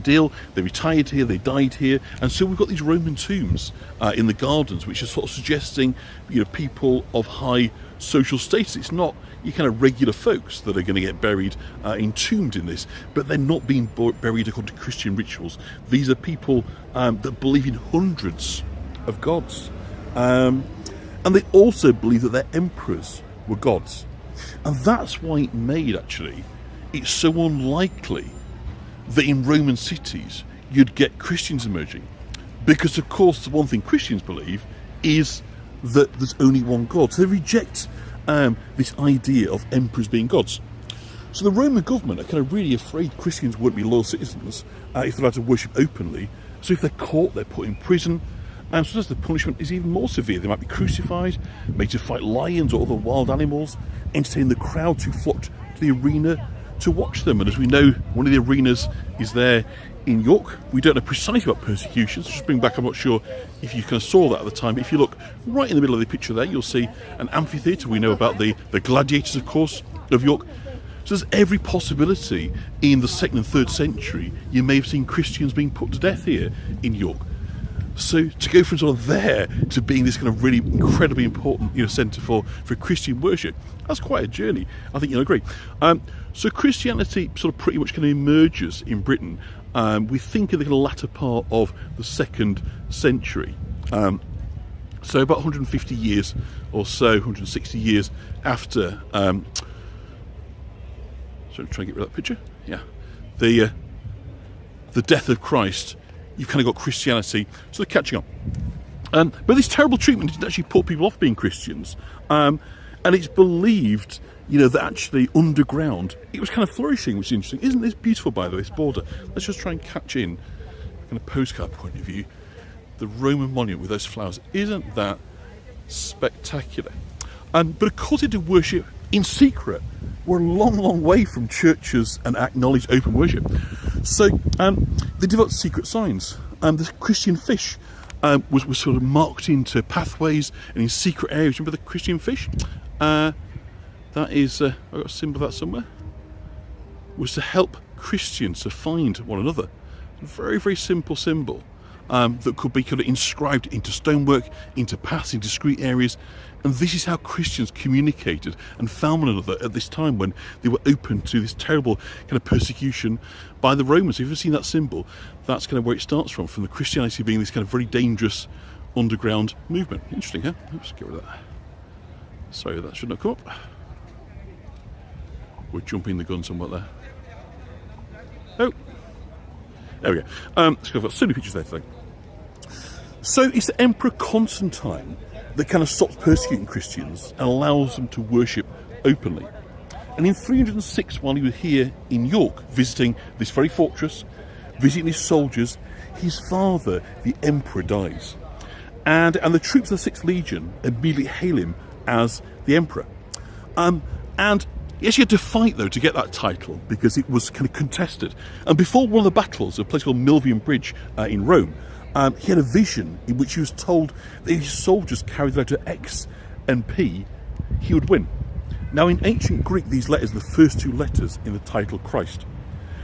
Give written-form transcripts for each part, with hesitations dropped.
deal. They retired here, they died here, and so we've got these Roman tombs in the gardens, which are sort of suggesting, people of high social status. It's not your kind of regular folks that are going to get buried, entombed in this, but they're not being buried according to Christian rituals. These are people that believe in hundreds of gods, and they also believe that their emperors were gods, and that's why it made it's so unlikely that in Roman cities you'd get Christians emerging, because of course the one thing Christians believe is that there's only one God. So they reject this idea of emperors being gods. So the Roman government are kind of really afraid Christians won't be loyal citizens if they're allowed to worship openly. So if they're caught, they're put in prison, and sometimes the punishment is even more severe. They might be crucified, made to fight lions or other wild animals, entertain the crowds who flocked to the arena to watch them. And as we know, one of the arenas is there in York. We don't know precisely about persecutions. Just bring back, I'm not sure if you kind of saw that at the time. If you look right in the middle of the picture there, you'll see an amphitheatre. We know about the gladiators, of course, of York. So there's every possibility in the 2nd and 3rd century you may have seen Christians being put to death here in York. So to go from sort of there to being this kind of really incredibly important, centre for Christian worship, that's quite a journey. I think you'll agree. So Christianity sort of pretty much kind of emerges in Britain. We think in the kind of latter part of the 2nd century. So about 150 years or so, 160 years after. So try and get rid of that picture. Yeah, the death of Christ. You've kind of got Christianity sort of catching up. But this terrible treatment didn't actually put people off being Christians. And it's believed, that actually underground, it was kind of flourishing, which is interesting. Isn't this beautiful, by the way, this border? Let's just try and catch in, from a postcard point of view, the Roman monument with those flowers. Isn't that spectacular? But of course they do worship in secret. We're a long, long way from churches and acknowledged open worship. So they developed secret signs. The Christian fish was sort of marked into pathways and in secret areas. Remember the Christian fish? That is, I've got a symbol of that somewhere. Was to help Christians to find one another. A very, very simple symbol that could be kind of inscribed into stonework, into paths, in discrete areas. And this is how Christians communicated and found one another at this time when they were open to this terrible kind of persecution by the Romans. If you've ever seen that symbol, that's kind of where it starts from the Christianity being this kind of very dangerous underground movement. Interesting, huh? Oops, get rid of that. Sorry, that should not come up. We're jumping the gun somewhat there. Oh, there we go. So I've got so many pictures there today. So it's the Emperor Constantine that kind of stops persecuting Christians and allows them to worship openly. And in 306, while he was here in York, visiting this very fortress, visiting his soldiers, his father, the emperor, dies. And the troops of the 6th Legion immediately hail him as the emperor. And he actually had to fight, though, to get that title, because it was kind of contested. And before one of the battles, a place called Milvian Bridge in Rome, he had a vision in which he was told that if his soldiers carried the letter X and P, he would win. Now, in ancient Greek, these letters are the first 2 letters in the title Christ.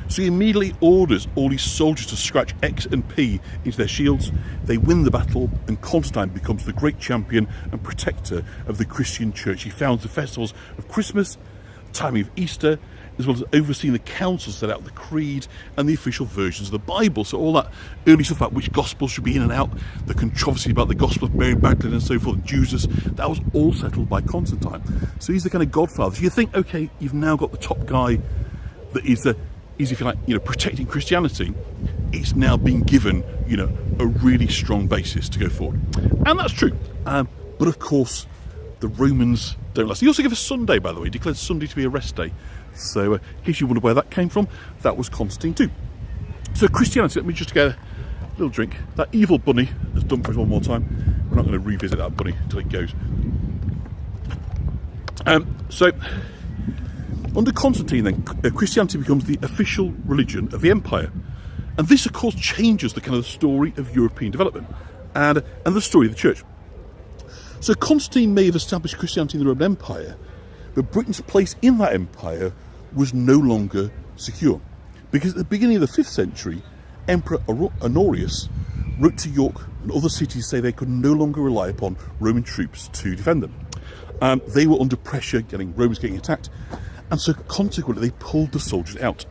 So he immediately orders all his soldiers to scratch X and P into their shields. They win the battle, and Constantine becomes the great champion and protector of the Christian church. He founds the festivals of Christmas, timing of Easter, as well as overseeing the councils set out the creed and the official versions of the Bible. So all that early stuff about which gospels should be in and out, the controversy about the gospel of Mary Magdalene and so forth, Jesus, that was all settled by Constantine. So he's the kind of godfather. So you think, okay, you've now got the top guy that is if you like, protecting Christianity. It's now being given, a really strong basis to go forward. And that's true. But of course, the Romans don't last. He also gave a Sunday, by the way. He declared Sunday to be a rest day. So in case you wonder where that came from, that was Constantine too. So Christianity, let me just get a little drink. That evil bunny has done for us one more time. We're not going to revisit that bunny until it goes. So under Constantine then, Christianity becomes the official religion of the empire. And this of course changes the kind of story of European development and the story of the church. So Constantine may have established Christianity in the Roman Empire, but Britain's place in that empire was no longer secure. Because at the beginning of the 5th century, Emperor Honorius wrote to York and other cities to say they could no longer rely upon Roman troops to defend them. They were under pressure, Romans getting attacked, and so consequently they pulled the soldiers out.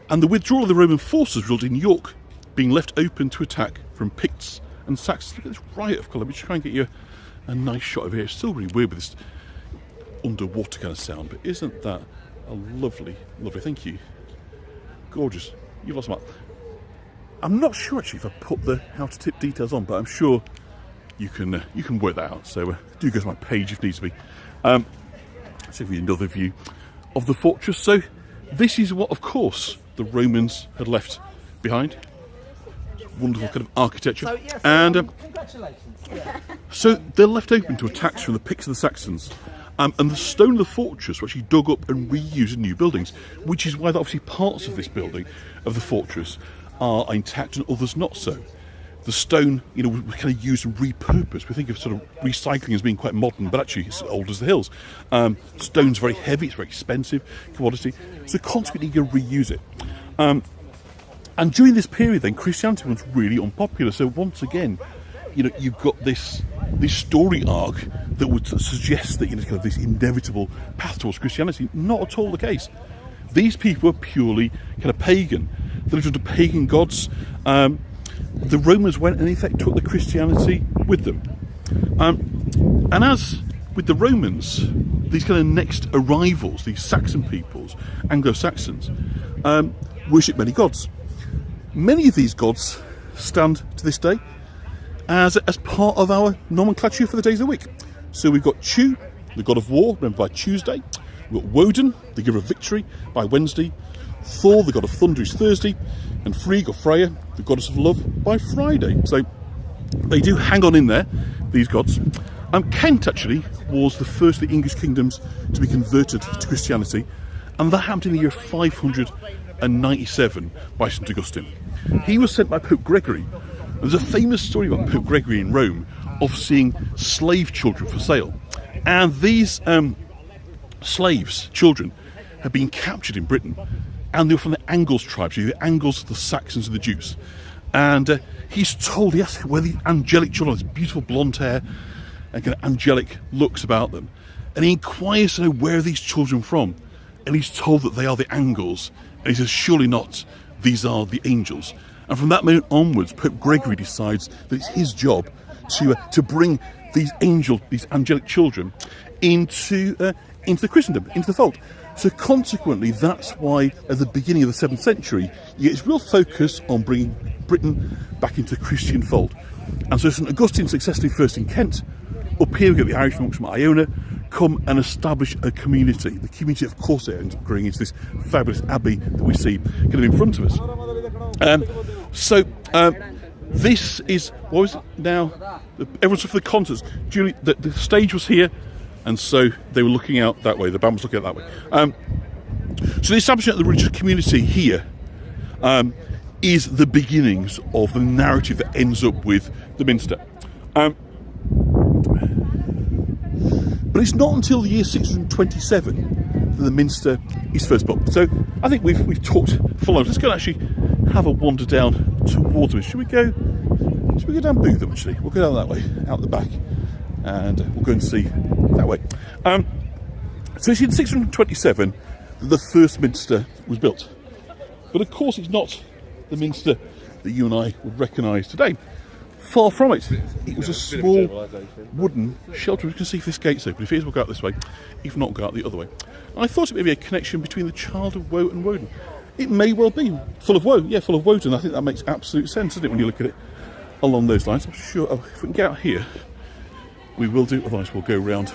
And the withdrawal of the Roman forces resulted in York being left open to attack from Picts and Saxons. Look at this riot of colour. Let me try and get you a nice shot of it. It's still really weird with this underwater kind of sound, but isn't that a lovely, lovely, thank you. Gorgeous. You've lost them up. I'm not sure actually if I put the how to tip details on, but I'm sure you can work that out. So do go to my page if needs to be. So give you another view of the fortress. So this is what, of course, the Romans had left behind. Wonderful kind of architecture. So, yes, and congratulations. Yeah. So they're left open to attacks from the Picts and the Saxons. And the stone of the fortress were actually dug up and reused in new buildings, which is why obviously parts of this building, of the fortress, are intact and others not so. The stone, was kind of used and repurposed. We think of sort of recycling as being quite modern, but actually it's old as the hills. Stone's very heavy, it's very expensive commodity, so consequently you can reuse it. And during this period then, Christianity was really unpopular, so once again, you've got this story arc that would suggest that kind of this inevitable path towards Christianity. Not at all the case. These people were purely kind of pagan. They lived under pagan gods. The Romans went and in effect took the Christianity with them. And as with the Romans, these kind of next arrivals, these Saxon peoples, Anglo-Saxons, worship many gods. Many of these gods stand to this day as part of our nomenclature for the days of the week. So we've got Tu, the god of war, remember by Tuesday. We've got Woden, the giver of victory, by Wednesday. Thor, the god of thunder, is Thursday. And Frigg or Freya, the goddess of love, by Friday. So they do hang on in there, these gods. Kent actually was the first of the English kingdoms to be converted to Christianity, and that happened in the year 597 by St. Augustine. He was sent by Pope Gregory. There's a famous story about Pope Gregory in Rome of seeing slave children for sale. And these slaves, children, had been captured in Britain, and they were from the Angles tribe, so the Angles, the Saxons and the Jews. And he's told, he asks where the angelic children, this beautiful blonde hair and kind of angelic looks about them. And he inquires to know where are these children from. And he's told that they are the Angles. And he says, surely not, these are the angels. And from that moment onwards, Pope Gregory decides that it's his job to bring these angelic children into the Christendom, into the fold. So consequently, that's why at the beginning of the 7th century, you get this real focus on bringing Britain back into the Christian fold. And so St. Augustine successfully first in Kent. Up here we get the Irish monks from Iona come and establish a community. The community, of course, it ends up growing into this fabulous abbey that we see kind of in front of us. This is, what is it now? Everyone's for the concerts. Julie, the stage was here, and so they were looking out that way. The band was looking out that way. So the establishment of the religious community here is the beginnings of the narrative that ends up with the Minster. But it's not until the year 627 that the Minster is first built. So I think we've talked full on. Let's go and actually have a wander down towards them. Should we go down Bootham actually? We'll go down that way, out the back, and we'll go and see that way. So it's in 627 that the first Minster was built. But of course it's not the Minster that you and I would recognise today. Far from it. It was a small wooden shelter. We can see if this gate's open. If it is, we'll go out this way. If not, go out the other way. And I thought it may be a connection between the Child of Woe and Woden. It may well be. Full of woe. Yeah, full of Woden. I think that makes absolute sense, doesn't it, when you look at it along those lines. I'm sure if we can get out here, we will do. Otherwise, we'll go round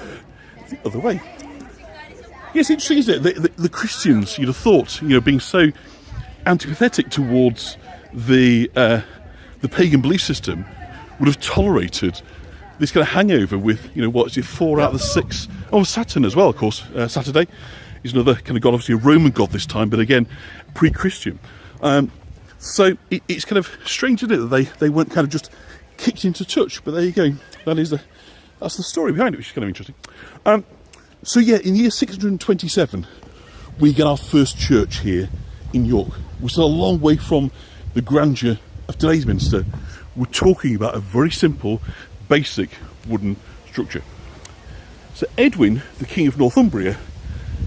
the other way. Yes, interesting, isn't it? The Christians, you'd have thought, being so antipathetic towards the pagan belief system, would have tolerated this kind of hangover with, 4 out of the 6. Oh, Saturn as well, of course. Saturday is another kind of god, obviously a Roman god this time, but again, pre-Christian. So it's kind of strange, isn't it, that they weren't kind of just kicked into touch. But there you go. That's the story behind it, which is kind of interesting. So yeah, in the year 627, we get our first church here in York. We're still a long way from the grandeur of today's Minster, we're talking about a very simple, basic wooden structure. So Edwin, the King of Northumbria,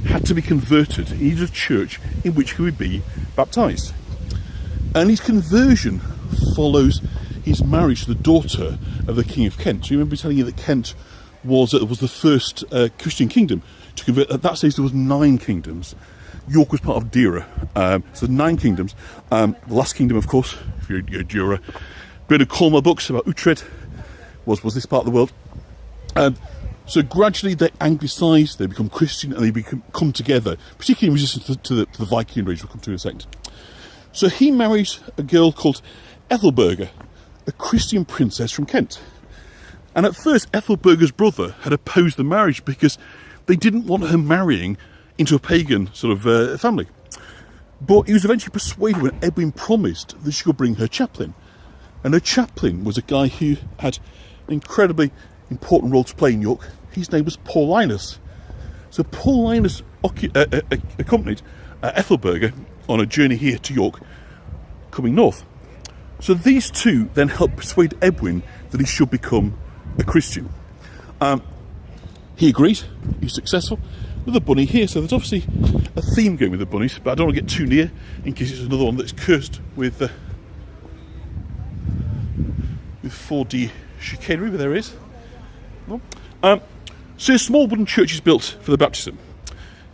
had to be converted. He needed a church in which he would be baptised. And his conversion follows his marriage to the daughter of the King of Kent. So you remember telling you that Kent was the first Christian kingdom to convert. At that stage there was 9 kingdoms. York was part of Dira, so 9 kingdoms. The last kingdom, of course, if you're a Jura, been to Cornwall books about Utrecht, was this part of the world. So gradually they anglicised, they become Christian, and they come together, particularly in resistance to the Viking rage. We'll come to in a second. So he marries a girl called Ethelberga, a Christian princess from Kent. And at first, Ethelberga's brother had opposed the marriage because they didn't want her marrying into a pagan sort of family. But he was eventually persuaded when Edwin promised that she could bring her chaplain. And her chaplain was a guy who had an incredibly important role to play in York. His name was Paulinus. So Paulinus accompanied Ethelberga on a journey here to York, coming north. So these two then helped persuade Edwin that he should become a Christian. He agreed, he's successful, with a bunny here. So there's obviously a theme going with the bunnies, but I don't want to get too near in case it's another one that's cursed with 4D chicanery, but there is. So a small wooden church is built for the baptism.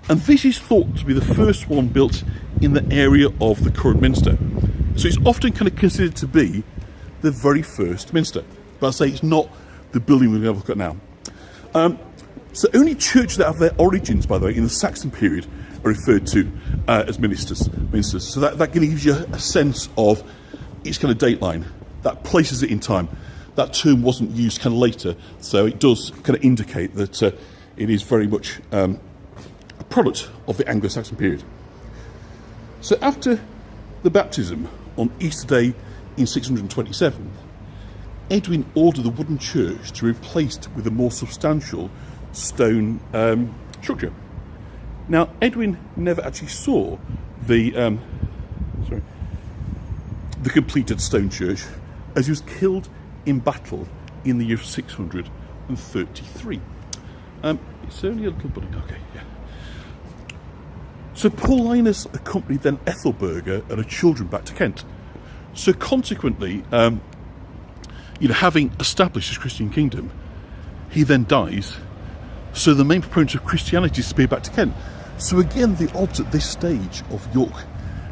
And this is thought to be the first one built in the area of the current Minster. So it's often kind of considered to be the very first Minster. But I say it's not the building we're going to look at now. So only churches that have their origins, by the way, in the Saxon period are referred to as minsters. So that gives you a sense of its kind of date line. That places it in time. That term wasn't used kind of later, so it does kind of indicate that it is very much a product of the Anglo-Saxon period. So after the baptism on Easter Day in 627, Edwin ordered the wooden church to be replaced with a more substantial stone structure. Now, Edwin never actually saw the completed stone church, as he was killed in battle in the year 633. It's only a little bit, okay, yeah. So Paulinus accompanied then Ethelberga and her children back to Kent. So consequently, having established his Christian kingdom, he then dies. So the main proponents of Christianity disappear back to Kent. So again, the odds at this stage of York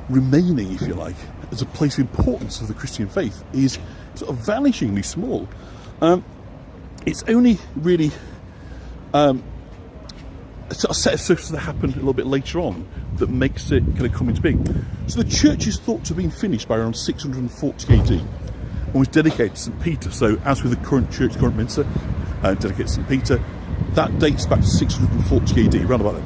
remaining, if you like, as a place of importance of the Christian faith is sort of vanishingly small. It's only really a sort of set of circumstances that happened a little bit later on that makes it kind of come into being. So the church is thought to have been finished by around 640 AD and was dedicated to St. Peter. So as with the current church, current Minster, dedicated to St. Peter, that dates back to 640 AD, around about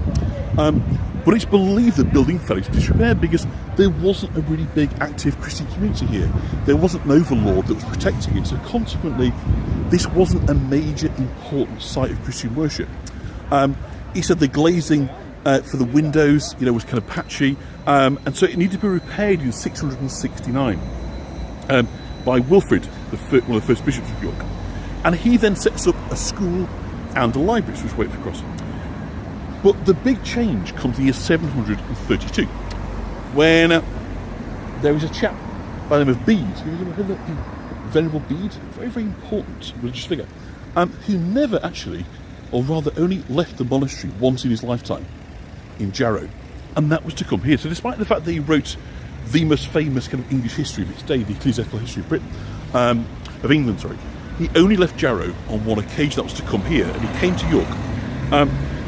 then. But it's believed that building fell into disrepair because there wasn't a really big active Christian community here. There wasn't an overlord that was protecting it, so consequently this wasn't a major important site of Christian worship. He said the glazing for the windows, was kind of patchy, and so it needed to be repaired in 669 by Wilfrid, one of the first bishops of York. And he then sets up a school and a library, so it's wait for crossing. But the big change comes in the year 732, when there was a chap by the name of Bede. Have you ever heard of that? Venerable Bede? Very, very important religious figure, who never actually, or rather only left the monastery once in his lifetime, in Jarrow. And that was to come here. So despite the fact that he wrote the most famous kind of English history of its day, the Ecclesiastical History of Britain, of England, he only left Jarrow on one occasion, that was to come here, and he came to York.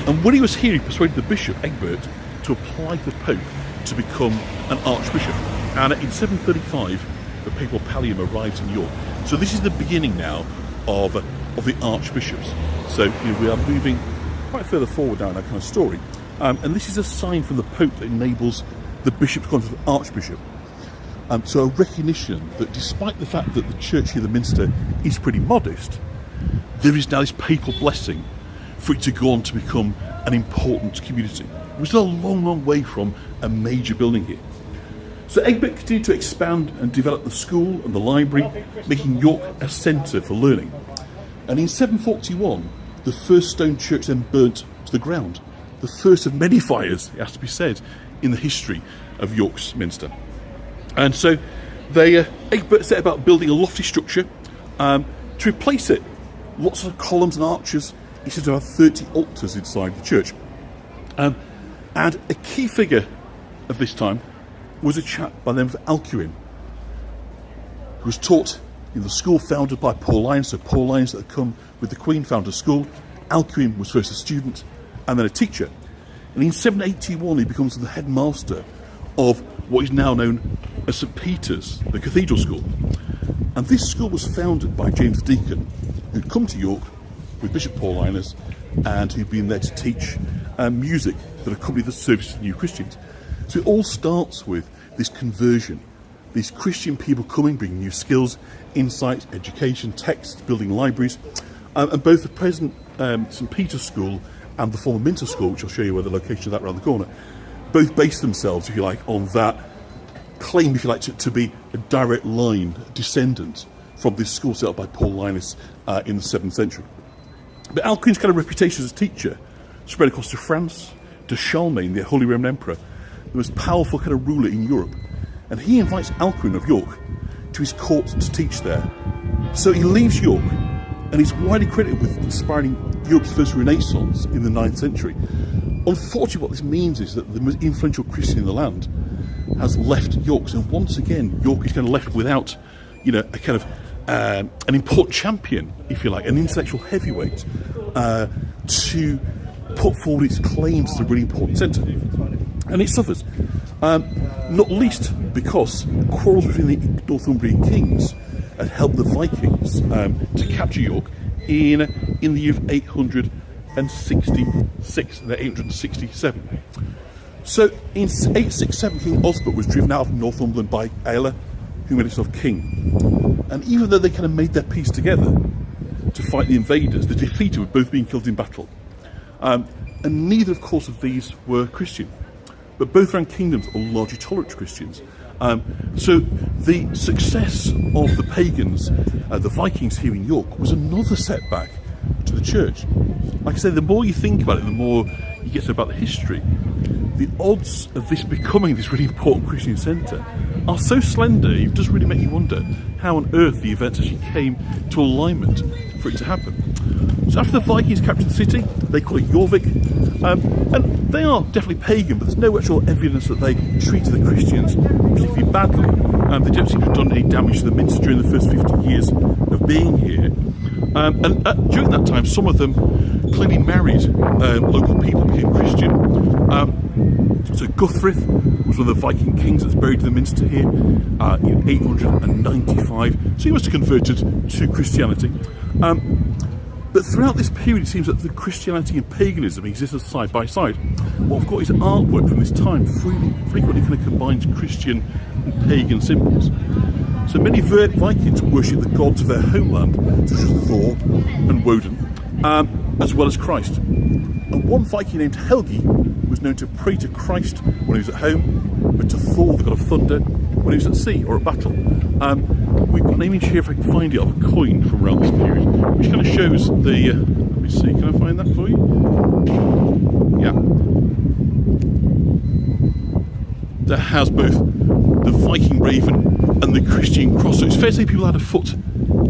And when he was here, he persuaded the bishop, Egbert, to apply to the Pope to become an archbishop. And in 735, the papal pallium arrives in York. So this is the beginning now of the archbishops. So we are moving quite further forward now in that kind of story. And this is a sign from the Pope that enables the bishop to go on to the archbishop. So a recognition that despite the fact that the church here, the Minster, is pretty modest, there is now this papal blessing for it to go on to become an important community. We're still a long, long way from a major building here. So Egbert continued to expand and develop the school and the library, making York a centre for learning. And in 741, the first stone church then burnt to the ground. The first of many fires, it has to be said, in the history of York's Minster. And so Egbert set about building a lofty structure to replace it. Lots of columns and arches. He said there are 30 altars inside the church. And a key figure of this time was a chap by the name of Alcuin, who was taught in the school founded by Paulinus. So Paulinus that had come with the Queen founded a school. Alcuin was first a student and then a teacher. And in 781 he becomes the headmaster of what is now known as St. Peter's, the cathedral school. And this school was founded by James the Deacon, who'd come to York with Bishop Paulinus and who'd been there to teach music that accompanied the service of new Christians. So it all starts with this conversion, these Christian people coming, bringing new skills, insight, education, texts, building libraries. And both the present St. Peter's School and the former Minster School, which I'll show you where the location of that around the corner, both base themselves, if you like, on that claim, if you like, to be a direct line descendant from this school set up by Paulinus in the 7th century. But Alcuin's kind of reputation as a teacher spread across to France, to Charlemagne, the Holy Roman Emperor, the most powerful kind of ruler in Europe. And he invites Alcuin of York to his court to teach there. So he leaves York, and he's widely credited with inspiring Europe's first Renaissance in the 9th century. Unfortunately, what this means is that the most influential Christian in the land has left York. So once again, York is kind of left without, a kind of an important champion, if you like, an intellectual heavyweight to put forward its claims as a really important centre. And it suffers, not least because quarrels between the Northumbrian kings had helped the Vikings to capture York in the year of 866 and 867. So in 867, King Osbert was driven out of Northumberland by Aella, who made himself king. And even though they kind of made their peace together to fight the invaders, the defeated were both being killed in battle. And neither, of course, of these were Christian. But both ran kingdoms are largely tolerant Christians. So the success of the pagans, the Vikings here in York, was another setback to the church. Like I said, the more you think about it, the more you get about the history. The odds of this becoming this really important Christian centre are so slender, it does really make you wonder how on earth the events actually came to alignment for it to happen. So after the Vikings captured the city, they call it Jorvik, and they are definitely pagan, but there's no actual evidence that they treated the Christians particularly badly. They don't seem to have done any damage to the Minster during the first 50 years of being here. And during that time, some of them clearly married local people, became Christian. So Guthrith was one of the Viking kings that's buried in the Minster here in 895. So he must have converted to Christianity. But throughout this period, it seems that the Christianity and paganism existed side by side. What I've got is artwork from this time frequently kind of combines Christian and pagan symbols. So many Vikings worshipped the gods of their homeland, such as Thor and Woden, as well as Christ. And one Viking named Helgi was known to pray to Christ when he was at home, but to Thor, the god of thunder, when he was at sea or at battle. We've got an image here, if I can find it, of a coin from around this period, which kind of shows the... let me see, can I find that for you? Yeah. That has both the Viking raven and the Christian cross. So it's fair to say people had a foot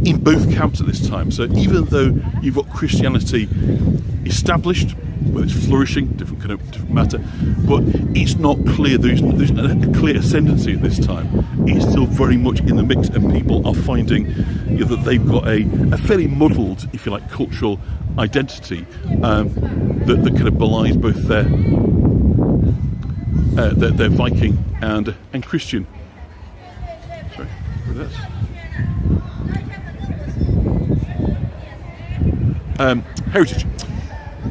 in both camps at this time. So even though you've got Christianity established, whether it's flourishing, different matter, but it's not clear, there's not a clear ascendancy at this time. It's still very much in the mix, and people are finding that they've got a fairly muddled, if you like, cultural identity that kind of belies both their Viking and Christian. Sorry, where that's heritage.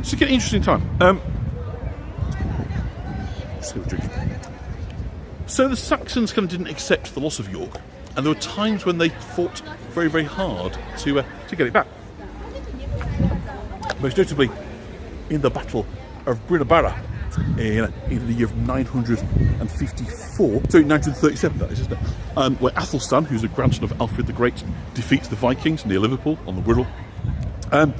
It's an interesting time. So the Saxons kind of didn't accept the loss of York, and there were times when they fought very, very hard to get it back. Most notably in the Battle of Brinabara in the year of 937, that is, isn't it? Where Athelstan, who's a grandson of Alfred the Great, defeats the Vikings near Liverpool on the Wirral. And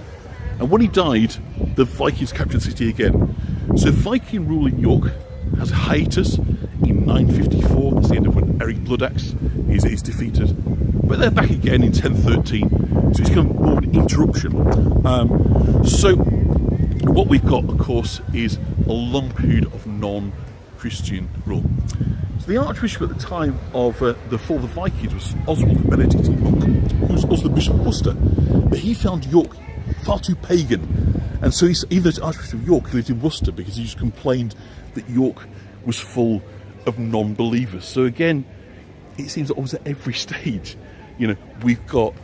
when he died, the Vikings captured the city again. So Viking rule in York has a hiatus in 954. That's the end of when Eric Bloodaxe is defeated. But they're back again in 1013, so it's kind of more of an interruption. So what we've got, of course, is a long period of non-Christian rule. So the Archbishop at the time of the fall of the Vikings was Oswald, the Benedictine monk, who was also the Bishop of Worcester. But he found York far too pagan, and so even as Archbishop of York, he lived in Worcester because he just complained that York was full of non-believers. So again, it seems that almost at every stage, we've got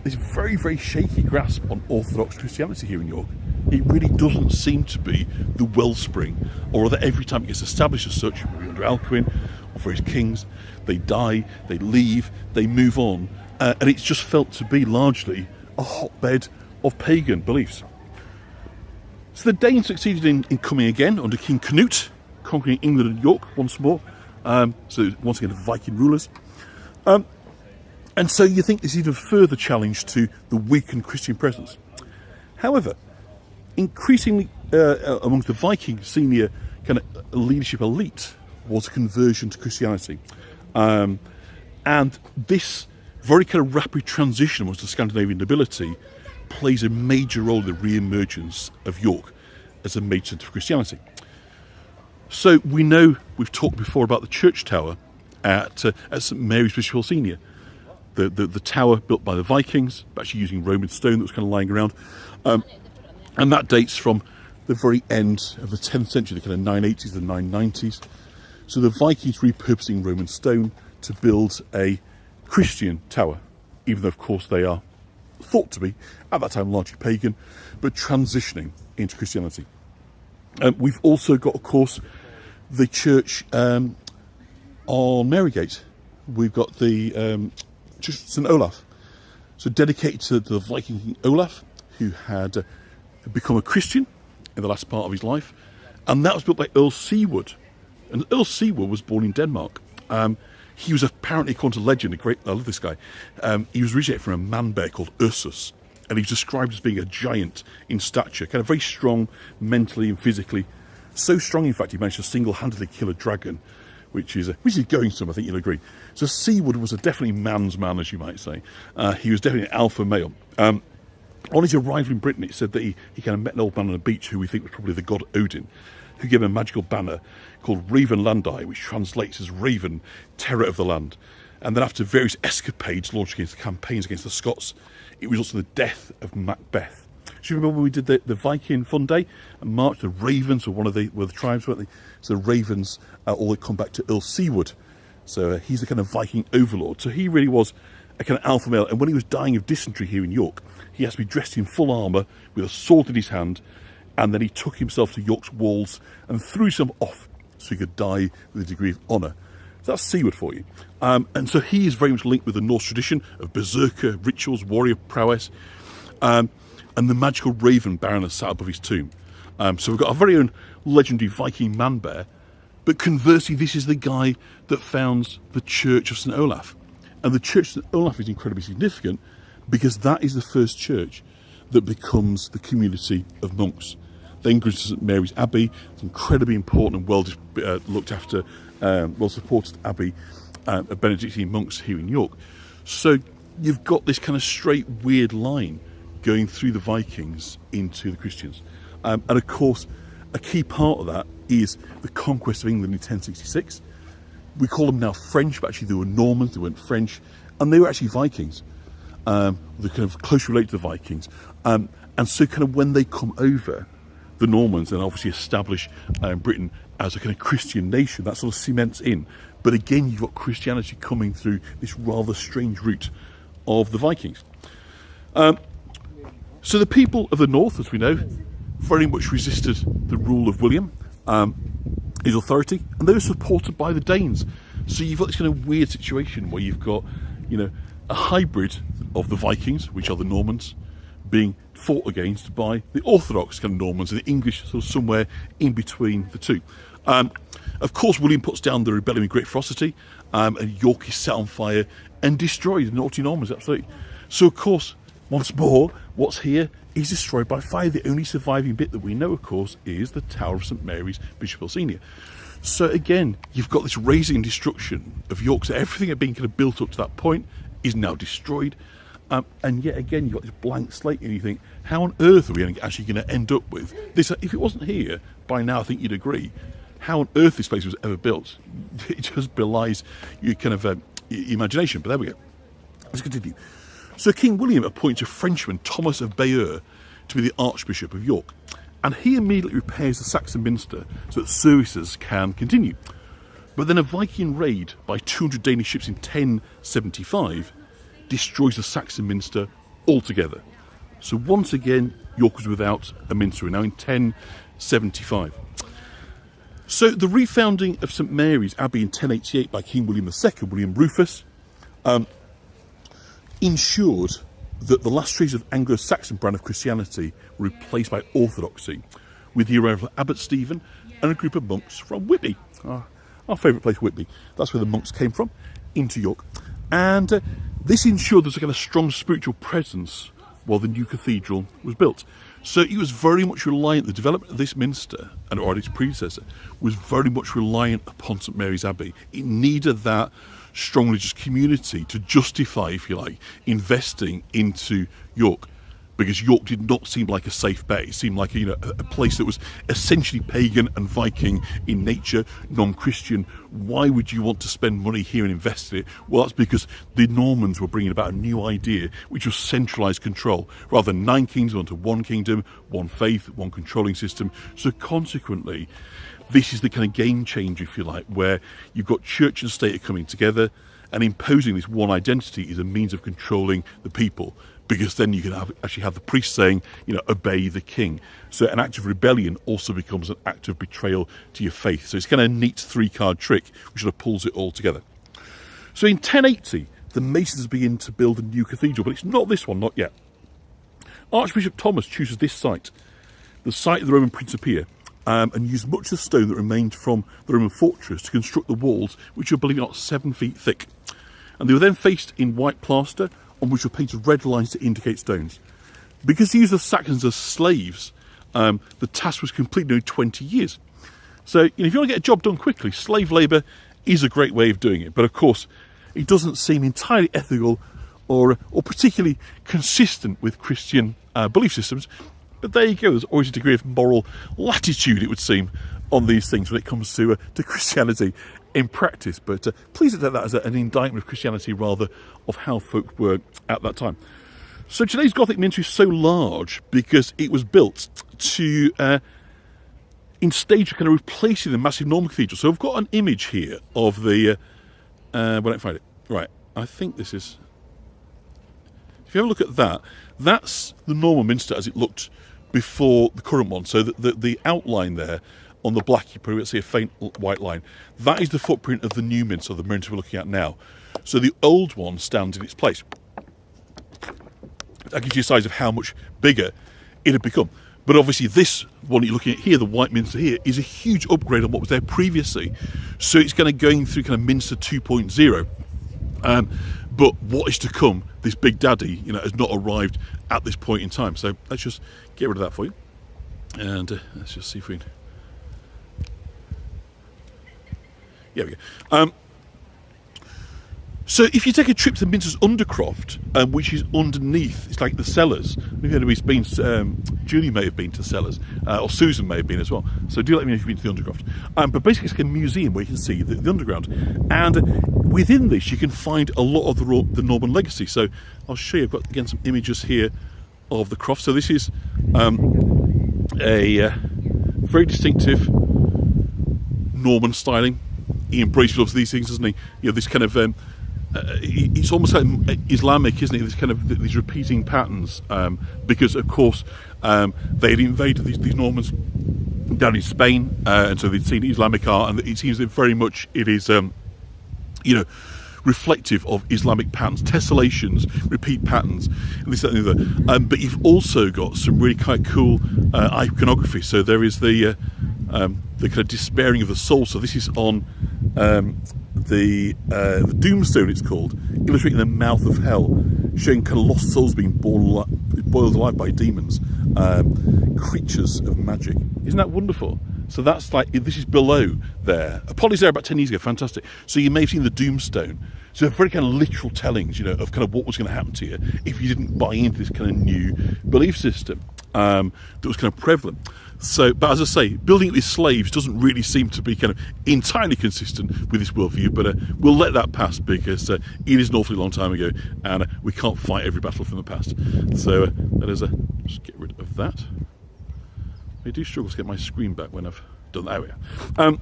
this very, very shaky grasp on Orthodox Christianity here in York. It really doesn't seem to be the wellspring, or rather every time it gets established as such, maybe under Alcuin or for his kings, they die, they leave, they move on, and it's just felt to be largely a hotbed of pagan beliefs. So the Danes succeeded in coming again under King Canute, conquering England and York once more. So once again, the Viking rulers. And so you think there's even further challenge to the weakened Christian presence. However, increasingly amongst the Viking senior kind of leadership elite was a conversion to Christianity. And this very kind of rapid transition amongst the Scandinavian nobility plays a major role in the re-emergence of York as a major centre of Christianity. So we know, we've talked before about the church tower at St Mary's Bishop Hall Senior. The tower built by the Vikings, actually using Roman stone that was kind of lying around. And that dates from the very end of the 10th century, the kind of 980s and 990s. So the Vikings repurposing Roman stone to build a Christian tower, even though of course they are thought to be, at that time, largely pagan, but transitioning into Christianity. We've also got, of course, the church on Marygate. We've got the Church of St Olaf, so dedicated to the Viking King Olaf, who had become a Christian in the last part of his life, and that was built by Earl Seawood. And Earl Seawood was born in Denmark. He was apparently, according to legend, I love this guy, he was originated from a man-bear called Ursus, and he was described as being a giant in stature, kind of very strong mentally and physically. So strong, in fact, he managed to single-handedly kill a dragon, which is going some, I think you'll agree. So Seawood was a definitely man's man, as you might say. He was definitely an alpha male. On his arrival in Britain, it said that he kind of met an old man on a beach who we think was probably the god Odin, who gave him a magical banner called Raven Landi, which translates as Raven, Terror of the Land. And then after various escapades launched against campaigns against the Scots, it was also the death of Macbeth. Do you remember when we did the Viking Fun Day? And March, the Ravens were were the tribes, weren't they? So the Ravens all come back to Earl Seawood. So he's the kind of Viking overlord. So he really was a kind of alpha male. And when he was dying of dysentery here in York, he has to be dressed in full armour with a sword in his hand, and then he took himself to York's walls and threw himself off so he could die with a degree of honour. So that's Seawood for you. And so he is very much linked with the Norse tradition of berserker rituals, warrior prowess, and the magical raven Baroness sat above his tomb. So we've got a very own legendary Viking man-bear, but conversely, this is the guy that founds the Church of St Olaf. And the Church of St Olaf is incredibly significant because that is the first church that becomes the community of monks. Then goes to St Mary's Abbey. It's incredibly important and well looked after, well supported abbey of Benedictine monks here in York. So you've got this kind of straight weird line going through the Vikings into the Christians. And of course, a key part of that is the conquest of England in 1066. We call them now French, but actually they were Normans, they weren't French, and they were actually Vikings. They're kind of closely related to the Vikings. And so kind of when they come over, the Normans then obviously establish Britain as a kind of Christian nation. That sort of cements in. But again, you've got Christianity coming through this rather strange route of the Vikings. So the people of the north, as we know, very much resisted the rule of William, his authority, and they were supported by the Danes. So you've got this kind of weird situation where you've got, a hybrid of the Vikings, which are the Normans, being fought against by the Orthodox kind of Normans, and the English sort of somewhere in between the two. Of course, William puts down the rebellion with great ferocity, and York is set on fire and destroyed. The naughty Normans, absolutely. So, of course, once more, what's here is destroyed by fire. The only surviving bit that we know, of course, is the Tower of St Mary's, Bishop Hill Senior. So again, you've got this razing and destruction of York. So everything that had been kind of built up to that point is now destroyed. And yet again, you've got this blank slate, and you think, how on earth are we actually going to end up with this? If it wasn't here, by now I think you'd agree, how on earth this place was ever built. It just belies your kind of your imagination. But there we go. Let's continue. So King William appoints a Frenchman, Thomas of Bayeux, to be the Archbishop of York. And he immediately repairs the Saxon Minster so that services can continue. But then a Viking raid by 200 Danish ships in 1075 destroys the Saxon Minster altogether. So once again, York was without a minster, now in 1075. So the refounding of St Mary's Abbey in 1088 by King William II, William Rufus, ensured that the last traces of Anglo-Saxon brand of Christianity were replaced by Orthodoxy, with the arrival of Abbot Stephen and a group of monks from Whitby, our favourite place, Whitby. That's where the monks came from, into York. And this ensured there was a kind of strong spiritual presence while the new cathedral was built. So it was very much reliant, the development of this minster, and or its predecessor, was very much reliant upon St Mary's Abbey. It needed that strong religious community to justify, if you like, investing into York, because York did not seem like a safe bet. It seemed like a place that was essentially pagan and Viking in nature, non-Christian. Why would you want to spend money here and invest in it? Well, that's because the Normans were bringing about a new idea, which was centralised control. Rather than 9 kingdoms, onto one kingdom, one faith, one controlling system. So consequently, this is the kind of game changer, if you like, where you've got church and state coming together, and imposing this one identity is a means of controlling the people, because then you can actually have the priest saying, obey the king. So an act of rebellion also becomes an act of betrayal to your faith. So it's kind of a neat 3-card trick, which sort of pulls it all together. So in 1080, the Masons begin to build a new cathedral, but it's not this one, not yet. Archbishop Thomas chooses this site, the site of the Roman Principia, and used much of the stone that remained from the Roman fortress to construct the walls, which were, believe it or not, 7 feet thick. And they were then faced in white plaster, on which were painted red lines to indicate stones. Because he used the Saxons as slaves, the task was completed in 20 years. So if you want to get a job done quickly, slave labour is a great way of doing it. But of course, it doesn't seem entirely ethical or particularly consistent with Christian belief systems. But there you go, there's always a degree of moral latitude, it would seem, on these things when it comes to Christianity in practice. But please take that as an indictment of Christianity rather of how folk were at that time. So today's Gothic minster is so large because it was built to, in stage of kind of replacing the massive Norman cathedral. So I've got an image here of the, where don't I find it? Right, I think this is, if you have a look at that, that's the Norman minster as it looked before the current one. So the outline there on the black, you probably see a faint white line. That is the footprint of the new minster, the minster we're looking at now. So the old one stands in its place. That gives you a size of how much bigger it had become. But obviously this one you're looking at here, the White Minster here, is a huge upgrade on what was there previously. So it's kind of going through kind of Minster 2.0. But what is to come, this big daddy, has not arrived at this point in time. So let's just get rid of that for you. And let's just see if we can... There we go. So if you take a trip to Minster's Undercroft, which is underneath, it's like the cellars. Maybe anybody's been, Julie may have been to the cellars, or Susan may have been as well. So do let me know if you've been to the Undercroft. But basically it's like a museum where you can see the underground. And within this you can find a lot of the Norman legacy. So I'll show you, I've got again some images here of the croft. So this is a very distinctive Norman styling. He embraces lots of these things, doesn't he? This kind of... it's almost like Islamic, isn't it? This kind of these repeating patterns, because of course they had invaded these Normans down in Spain, and so they'd seen Islamic art, and it seems that very much it is, with reflective of Islamic patterns, tessellations, repeat patterns, and this, that, and the other. But you've also got some really quite cool iconography. So there is the kind of despairing of the soul. So this is on the Doomstone, it's called, illustrating the mouth of hell, showing kind of lost souls being boiled alive by demons, creatures of magic. Isn't that wonderful? So that's like, this is below there. Apollo's there about 10 years ago, fantastic. So you may have seen the Doomstone. So very kind of literal tellings, of kind of what was going to happen to you if you didn't buy into this kind of new belief system that was kind of prevalent. So, but as I say, building it with slaves doesn't really seem to be kind of entirely consistent with this worldview, but we'll let that pass because it is an awfully long time ago and we can't fight every battle from the past. So that is just get rid of that. I do struggle to get my screen back when I've done that. There we are.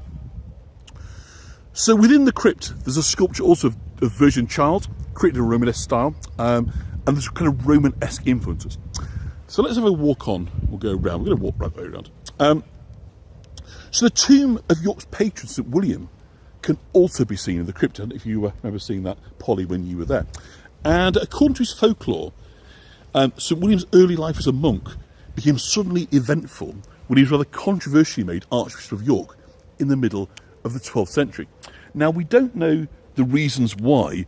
So within the crypt, there's a sculpture also of Virgin Child, created in a Romanesque style, and there's kind of Roman-esque influences. So let's have a walk on. We'll go around. We're going to walk right the way around. So the tomb of York's patron, St William, can also be seen in the crypt. And if you remember seeing that, Polly, when you were there. And according to his folklore, St William's early life as a monk became suddenly eventful when he was rather controversially made Archbishop of York in the middle of the 12th century. Now, we don't know the reasons why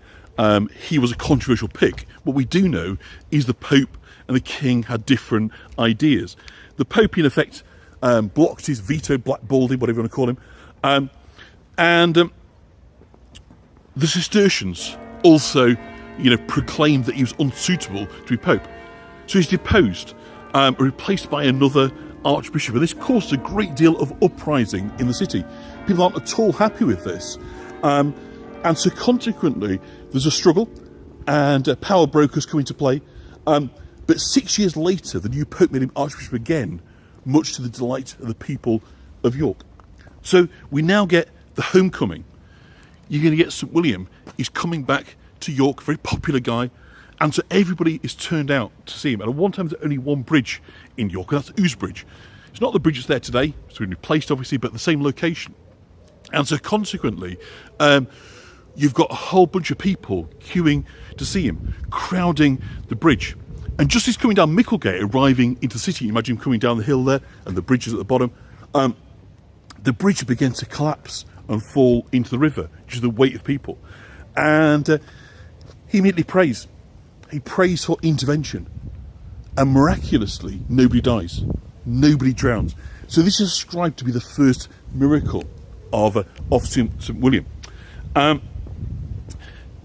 he was a controversial pick. What we do know is the Pope and the King had different ideas. The Pope, in effect, blocked his veto, blackballed him, whatever you want to call him. And the Cistercians also, proclaimed that he was unsuitable to be Pope. So he's deposed, replaced by another Archbishop. And this caused a great deal of uprising in the city. People aren't at all happy with this. And so consequently, there's a struggle and power brokers come into play. But 6 years later, the new Pope made him Archbishop again, much to the delight of the people of York. So we now get the homecoming. You're going to get St William. He's coming back to York, a very popular guy. And so everybody is turned out to see him. And at one time, there's only one bridge in York, and that's Ouse Bridge. It's not the bridge that's there today. It's been replaced, obviously, but the same location. And so consequently, you've got a whole bunch of people queuing to see him, crowding the bridge. And just as he's coming down Micklegate, arriving into the city, you imagine him coming down the hill there, and the bridge is at the bottom, the bridge begins to collapse and fall into the river, due to the weight of people. And he immediately prays. He prays for intervention. And miraculously, nobody dies. Nobody drowns. So this is ascribed to be the first miracle of St William. And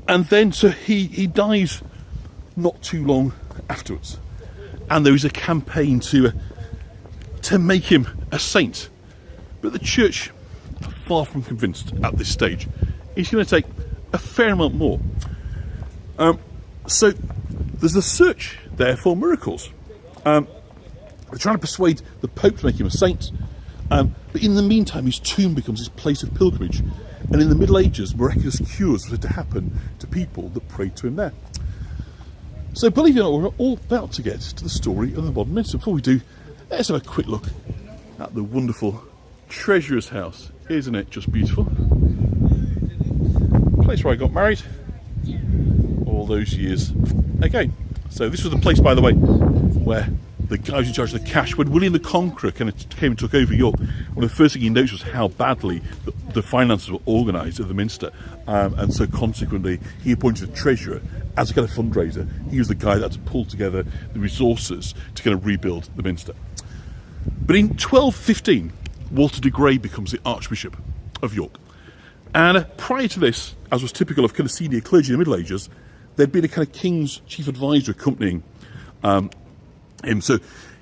then, so he dies not too long afterwards. And there is a campaign to make him a saint. But the church are far from convinced at this stage. It's going to take a fair amount more. So there's a search there for miracles. They're trying to persuade the Pope to make him a saint. But in the meantime, his tomb becomes his place of pilgrimage. And in the Middle Ages, miraculous cures were said to happen to people that prayed to him there. So believe it or not, we're all about to get to the story of the modern minster. Before we do, let's have a quick look at the wonderful treasurer's house. Isn't it just beautiful? Place where I got married all those years ago. So this was the place, by the way, where the guy who's in charge of the cash, when William the Conqueror came and took over York, one of the first things he noticed was how badly the finances were organised at the Minster. And so consequently, he appointed a treasurer as a kind of fundraiser. He was the guy that had to pull together the resources to kind of rebuild the Minster. But in 1215, Walter de Grey becomes the Archbishop of York. And prior to this, as was typical of kind of senior clergy in the Middle Ages, there'd been a kind of king's chief advisor accompanying him. So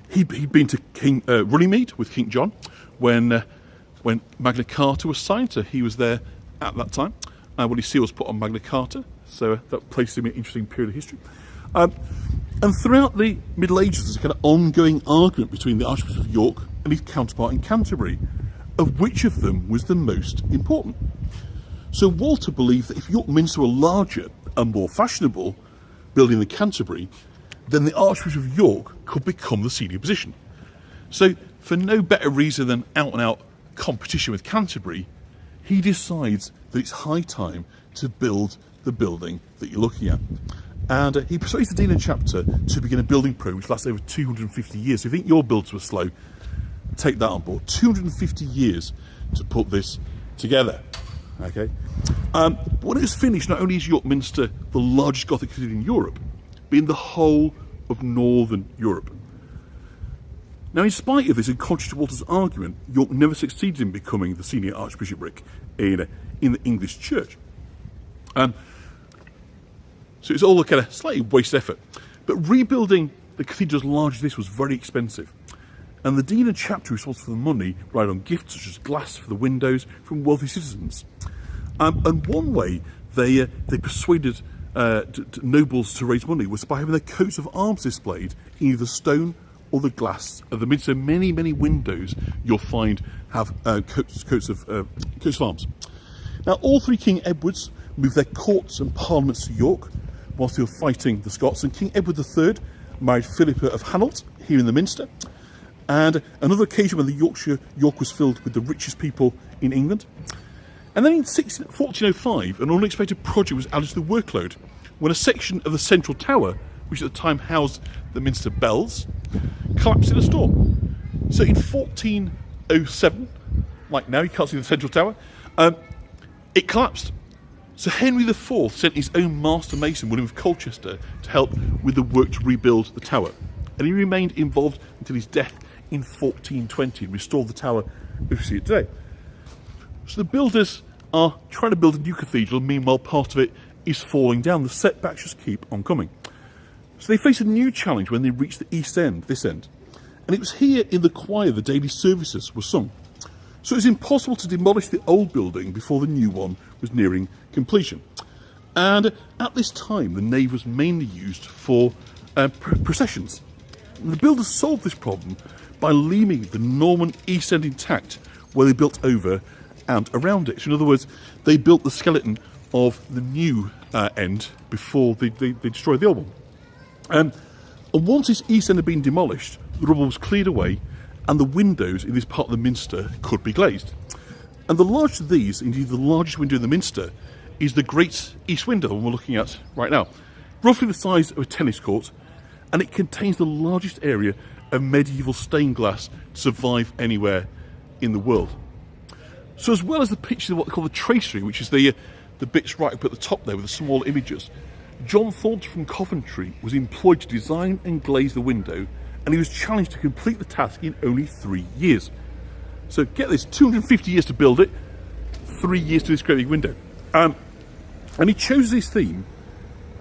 he'd been to King Runnymede with King John when Magna Carta was signed. So he was there at that time when his seal was put on Magna Carta. So that placed him in an interesting period of history. And throughout the Middle Ages, there's a kind of ongoing argument between the Archbishop of York and his counterpart in Canterbury, of which of them was the most important. So Walter believed that if York Minster were larger and more fashionable, building the Canterbury, then the Archbishop of York could become the senior position. So for no better reason than out-and-out competition with Canterbury, he decides that it's high time to build the building that you're looking at. And he persuades the dean and chapter to begin a building program which lasts over 250 years. So if you think your builds were slow, take that on board. 250 years to put this together. Okay. When it was finished, not only is York Minster the largest Gothic cathedral in Europe, but in the whole of Northern Europe. Now, in spite of this, and contrary to Walter's argument, York never succeeded in becoming the senior archbishopric in the English church. So it's all a kind of slightly wasted effort. But rebuilding the cathedral as large as this was very expensive. And the dean and chapter responsible for the money relied on gifts such as glass for the windows from wealthy citizens. And one way they persuaded nobles to raise money was by having their coats of arms displayed in either stone or the glass of the mid. So many windows you'll find have coats of arms. Now, all three King Edwards moved their courts and parliaments to York whilst they were fighting the Scots, and King Edward III married Philippa of Hainault here in the Minster. And another occasion when York was filled with the richest people in England. And then in 1405, an unexpected project was added to the workload when a section of the central tower, which at the time housed the Minster bells, collapsed in a storm. So in 1407, like now, you can't see the central tower, it collapsed. So Henry IV sent his own master mason, William of Colchester, to help with the work to rebuild the tower. And he remained involved until his death in 1420 and restored the tower as we see it today. So the builders are trying to build a new cathedral, and meanwhile part of it is falling down. The setbacks just keep on coming. So they face a new challenge when they reach the east end, this end. And it was here in the choir the daily services were sung. So it was impossible to demolish the old building before the new one was nearing completion. And at this time, the nave was mainly used for processions. And the builders solved this problem by leaving the Norman east end intact, where they built over and around it. So in other words, they built the skeleton of the new end before they destroyed the old one. And once this east end had been demolished, the rubble was cleared away, and the windows in this part of the Minster could be glazed. And the largest of these, indeed the largest window in the Minster, is the Great East Window, the one we're looking at right now. Roughly the size of a tennis court, and it contains the largest area of medieval stained glass to survive anywhere in the world. So as well as the pictures of what they call the tracery, which is the bits right up at the top there with the small images, John Thornton from Coventry was employed to design and glaze the window, and he was challenged to complete the task in only 3 years. So get this, 250 years to build it, 3 years to this great big window. And he chose this theme,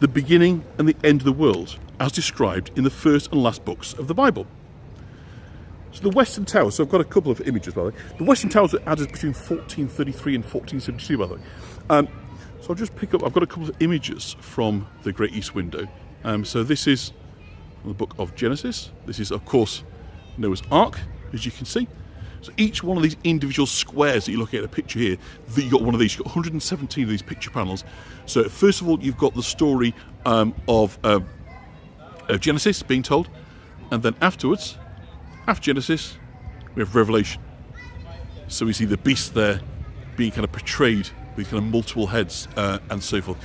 the beginning and the end of the world, as described in the first and last books of the Bible. So the Western Tower, so I've got a couple of images, by the way. The Western Towers were added between 1433 and 1472, by the way. So I'll just pick up, I've got a couple of images from the Great East Window. So this is the book of Genesis. This is, of course, Noah's Ark, as you can see. So each one of these individual squares that you're looking at a picture here, you've got one of these, you've got 117 of these picture panels. So first of all, you've got the story of Genesis being told, and then afterwards, after Genesis, we have Revelation. So we see the beast there being kind of portrayed with kind of multiple heads and so forth.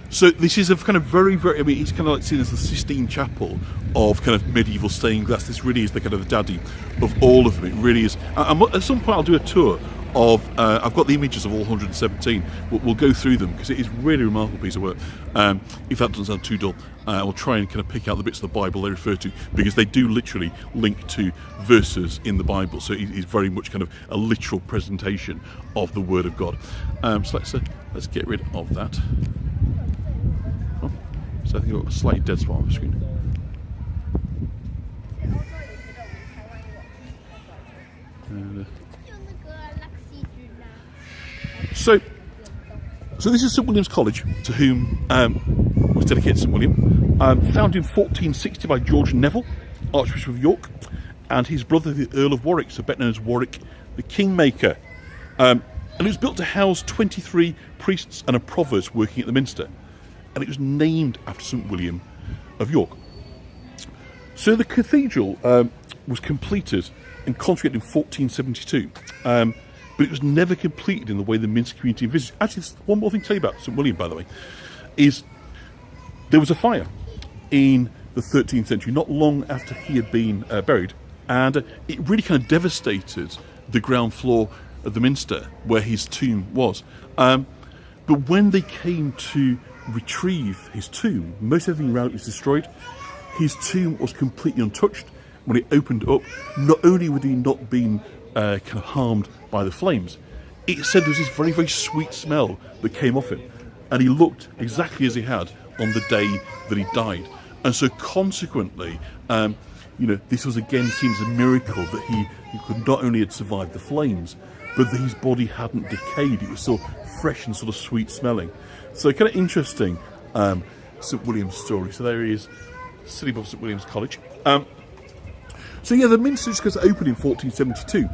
So this is a kind of very, I mean, it's kind of like seen as the Sistine Chapel of kind of medieval stained glass. This really is the kind of the daddy of all of them. It really is. At some point I'll do a tour of, I've got the images of all 117. We'll go through them because it is really a remarkable piece of work. If that doesn't sound too dull, we'll try and kind of pick out the bits of the Bible they refer to, because they do literally link to verses in the Bible. So it is very much kind of a literal presentation of the Word of God. So let's get rid of that. So I think I've got a slightly dead spot on the screen. So this is St William's College, to whom was dedicated St William, founded in 1460 by George Neville, Archbishop of York, and his brother, the Earl of Warwick, so better known as Warwick the Kingmaker. And it was built to house 23 priests and a provost working at the Minster. And it was named after St William of York. So the cathedral was completed and consecrated in 1472. but it was never completed in the way the Minster community envisaged. Actually, one more thing to tell you about St William, by the way, is there was a fire in the 13th century, not long after he had been buried, and it really kind of devastated the ground floor of the Minster where his tomb was. But when they came to retrieve his tomb, most everything around it was destroyed. His tomb was completely untouched. When it opened up, not only would he not been kind of harmed by the flames, it said there was this very, very sweet smell that came off him, and he looked exactly as he had on the day that he died. And so consequently, this was again seen as a miracle that he could not only had survived the flames, but that his body hadn't decayed. It was still fresh and sort of sweet smelling. So kind of interesting St William's story. So there he is, sitting above St William's College. So yeah, the Minster just goes open in 1472.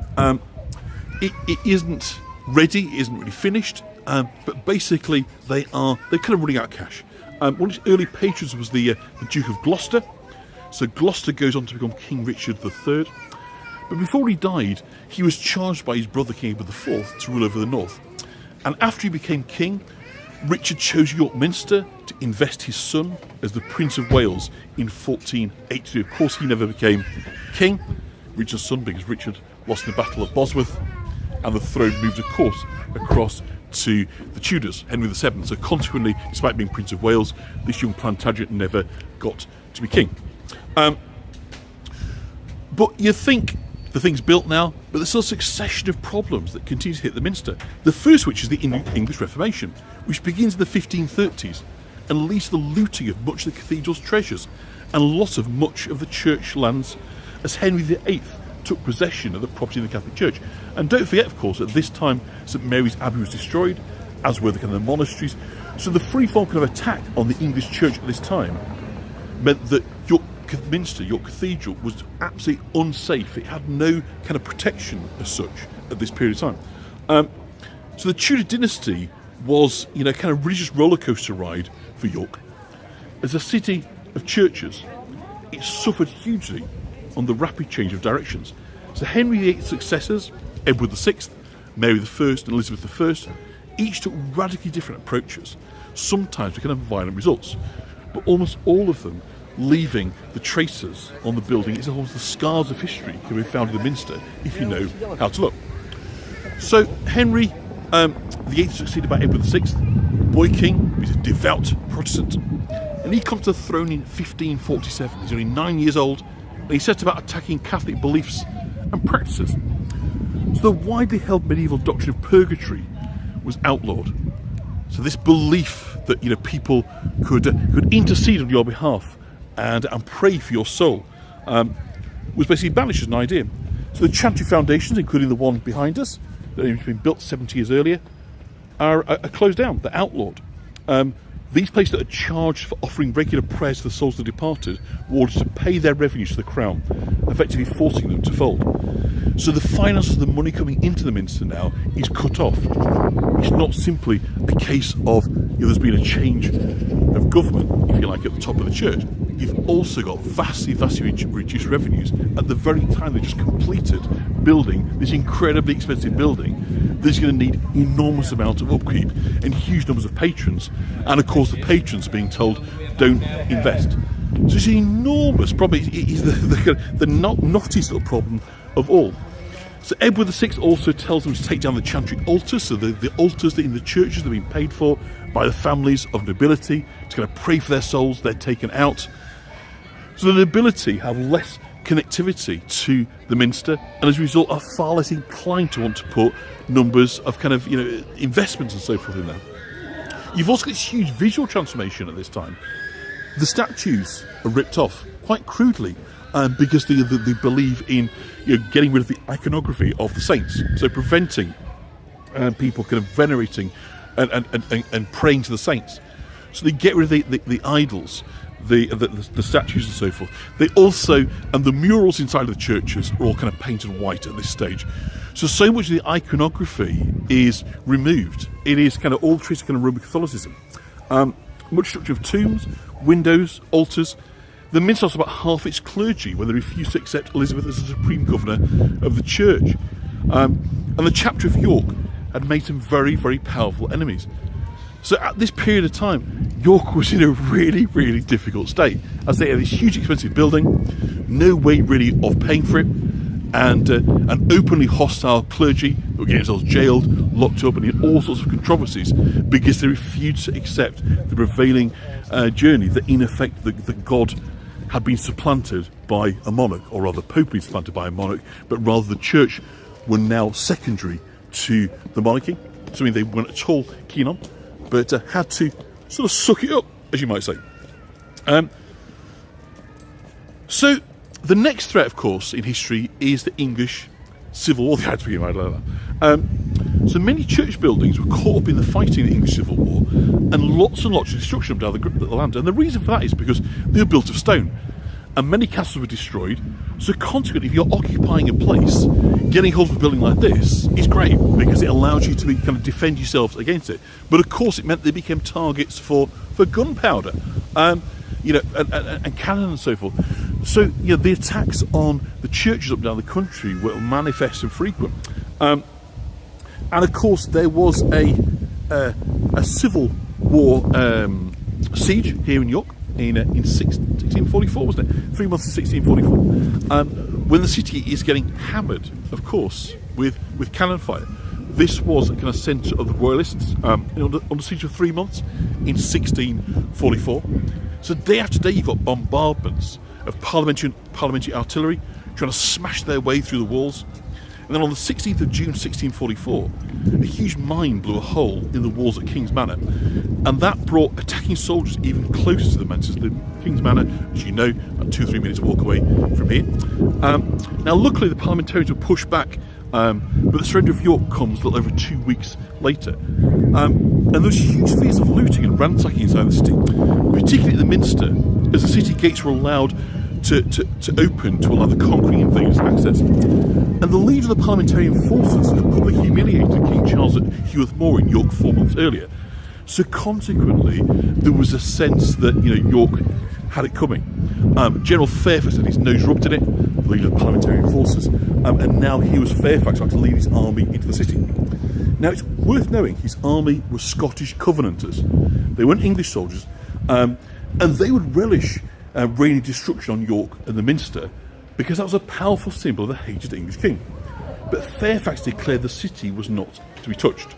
It isn't ready, it isn't really finished, but basically they're kind of running out of cash. One of its early patrons was the Duke of Gloucester. So Gloucester goes on to become King Richard III. But before he died, he was charged by his brother King Edward IV to rule over the north. And after he became king, Richard chose York Minster to invest his son as the Prince of Wales in 1482. Of course, he never became king, Richard's son, because Richard lost in the Battle of Bosworth, and the throne moved, of course, across to the Tudors, Henry VII. So consequently, despite being Prince of Wales, this young Plantagenet never got to be king. But you think the thing's built now, but there's still a succession of problems that continue to hit the Minster. The first of which is the English Reformation, which begins in the 1530s and leads to the looting of much of the cathedral's treasures and loss of much of the church lands as Henry VIII took possession of the property of the Catholic Church. And don't forget, of course, at this time St Mary's Abbey was destroyed, as were the kind of monasteries. So the free-form kind of attack on the English Church at this time meant that York Minster, York Cathedral, was absolutely unsafe. It had no kind of protection as such at this period of time. So the Tudor dynasty was, kind of religious rollercoaster ride for York. As a city of churches, it suffered hugely on the rapid change of directions. So Henry VIII's successors, Edward VI, Mary I, and Elizabeth I, each took radically different approaches, sometimes with kind of violent results, but almost all of them leaving the traces on the building. It's almost the scars of history can be found in the Minster if you know how to look. So Henry VIII succeeded by Edward VI, boy king, he's a devout Protestant, and he comes to the throne in 1547. He's only 9 years old, and he sets about attacking Catholic beliefs and practices. So the widely held medieval doctrine of purgatory was outlawed. So this belief that people could intercede on your behalf and pray for your soul was basically banished as an idea. So the chantry foundations, including the one behind us, that had been built 70 years earlier, are closed down. They're outlawed. These places that are charged for offering regular prayers to the souls of the departed were ordered to pay their revenues to the crown, effectively forcing them to fold. So the finances, the money coming into the Minster now is cut off. It's not simply a case of there's been a change of government, if you like, at the top of the church. You've also got vastly reduced revenues at the very time they just completed building this incredibly expensive building that's going to need enormous amounts of upkeep and huge numbers of patrons, and of course the patrons being told don't invest. So it's an enormous problem. It is the knottiest little problem of all. So Edward VI also tells them to take down the chantry altars, so the altars that in the churches that are being paid for by the families of nobility to kind of pray for their souls. They're taken out. So the nobility have less connectivity to the Minster, and as a result are far less inclined to want to put numbers of kind of investments and so forth in there. You've also got this huge visual transformation at this time. The statues are ripped off quite crudely because they believe in getting rid of the iconography of the saints, so preventing people kind of venerating and praying to the saints. So they get rid of the idols, the statues and so forth. They also, and the murals inside of the churches are all kind of painted white at this stage. So much of the iconography is removed. It is kind of all traces of kind of Roman Catholicism. Much structure of tombs, windows, altars. The Minster lost about half its clergy when they refused to accept Elizabeth as the supreme governor of the church. And the chapter of York had made some very, very powerful enemies. So at this period of time, York was in a really, really difficult state, as they had this huge expensive building, no way really of paying for it, and an openly hostile clergy who were getting themselves jailed, locked up, and in all sorts of controversies because they refused to accept the prevailing journey that in effect that God had been supplanted by a monarch, or rather Pope had been supplanted by a monarch, but rather the church were now secondary to the monarchy. Something they weren't at all keen on, but had to sort of suck it up, as you might say. So the next threat, of course, in history is the English Civil War. They had to begin right like that. So many church buildings were caught up in the fighting in the English Civil War, and lots of destruction up down the land. And the reason for that is because they were built of stone, and many castles were destroyed. So consequently, if you're occupying a place, getting hold of a building like this is great because it allows you to kind of defend yourselves against it. But of course, it meant they became targets for gunpowder, and cannon and so forth. So the attacks on the churches up and down the country were manifest and frequent. And of course, there was a civil war siege here in York in 1644, wasn't it? 3 months in 1644, when the city is getting hammered, of course, with cannon fire. This was a kind of centre of the royalists on the siege of 3 months in 1644. So day after day, you've got bombardments of parliamentary artillery trying to smash their way through the walls. And then on the 16th of June 1644, a huge mine blew a hole in the walls at King's Manor, and that brought attacking soldiers even closer to the Minsters. The King's Manor, as you know, about 2-3 minutes walk away from here. Now, luckily, the parliamentarians were pushed back, but the surrender of York comes a little over 2 weeks later. And there was huge fears of looting and ransacking inside the city, particularly at the Minster, as the city gates were allowed to open to allow the conquering invaders access. And the leader of the parliamentarian forces had publicly humiliated King Charles at Heweth Moor in York 4 months earlier. So consequently, there was a sense that York had it coming. General Fairfax had his nose rubbed in it, the leader of the parliamentarian forces, and now he was Fairfax had to lead his army into the city. Now it's worth knowing his army were Scottish Covenanters. They weren't English soldiers, and they would relish raining destruction on York and the Minster because that was a powerful symbol of the hated English king. But Fairfax declared the city was not to be touched.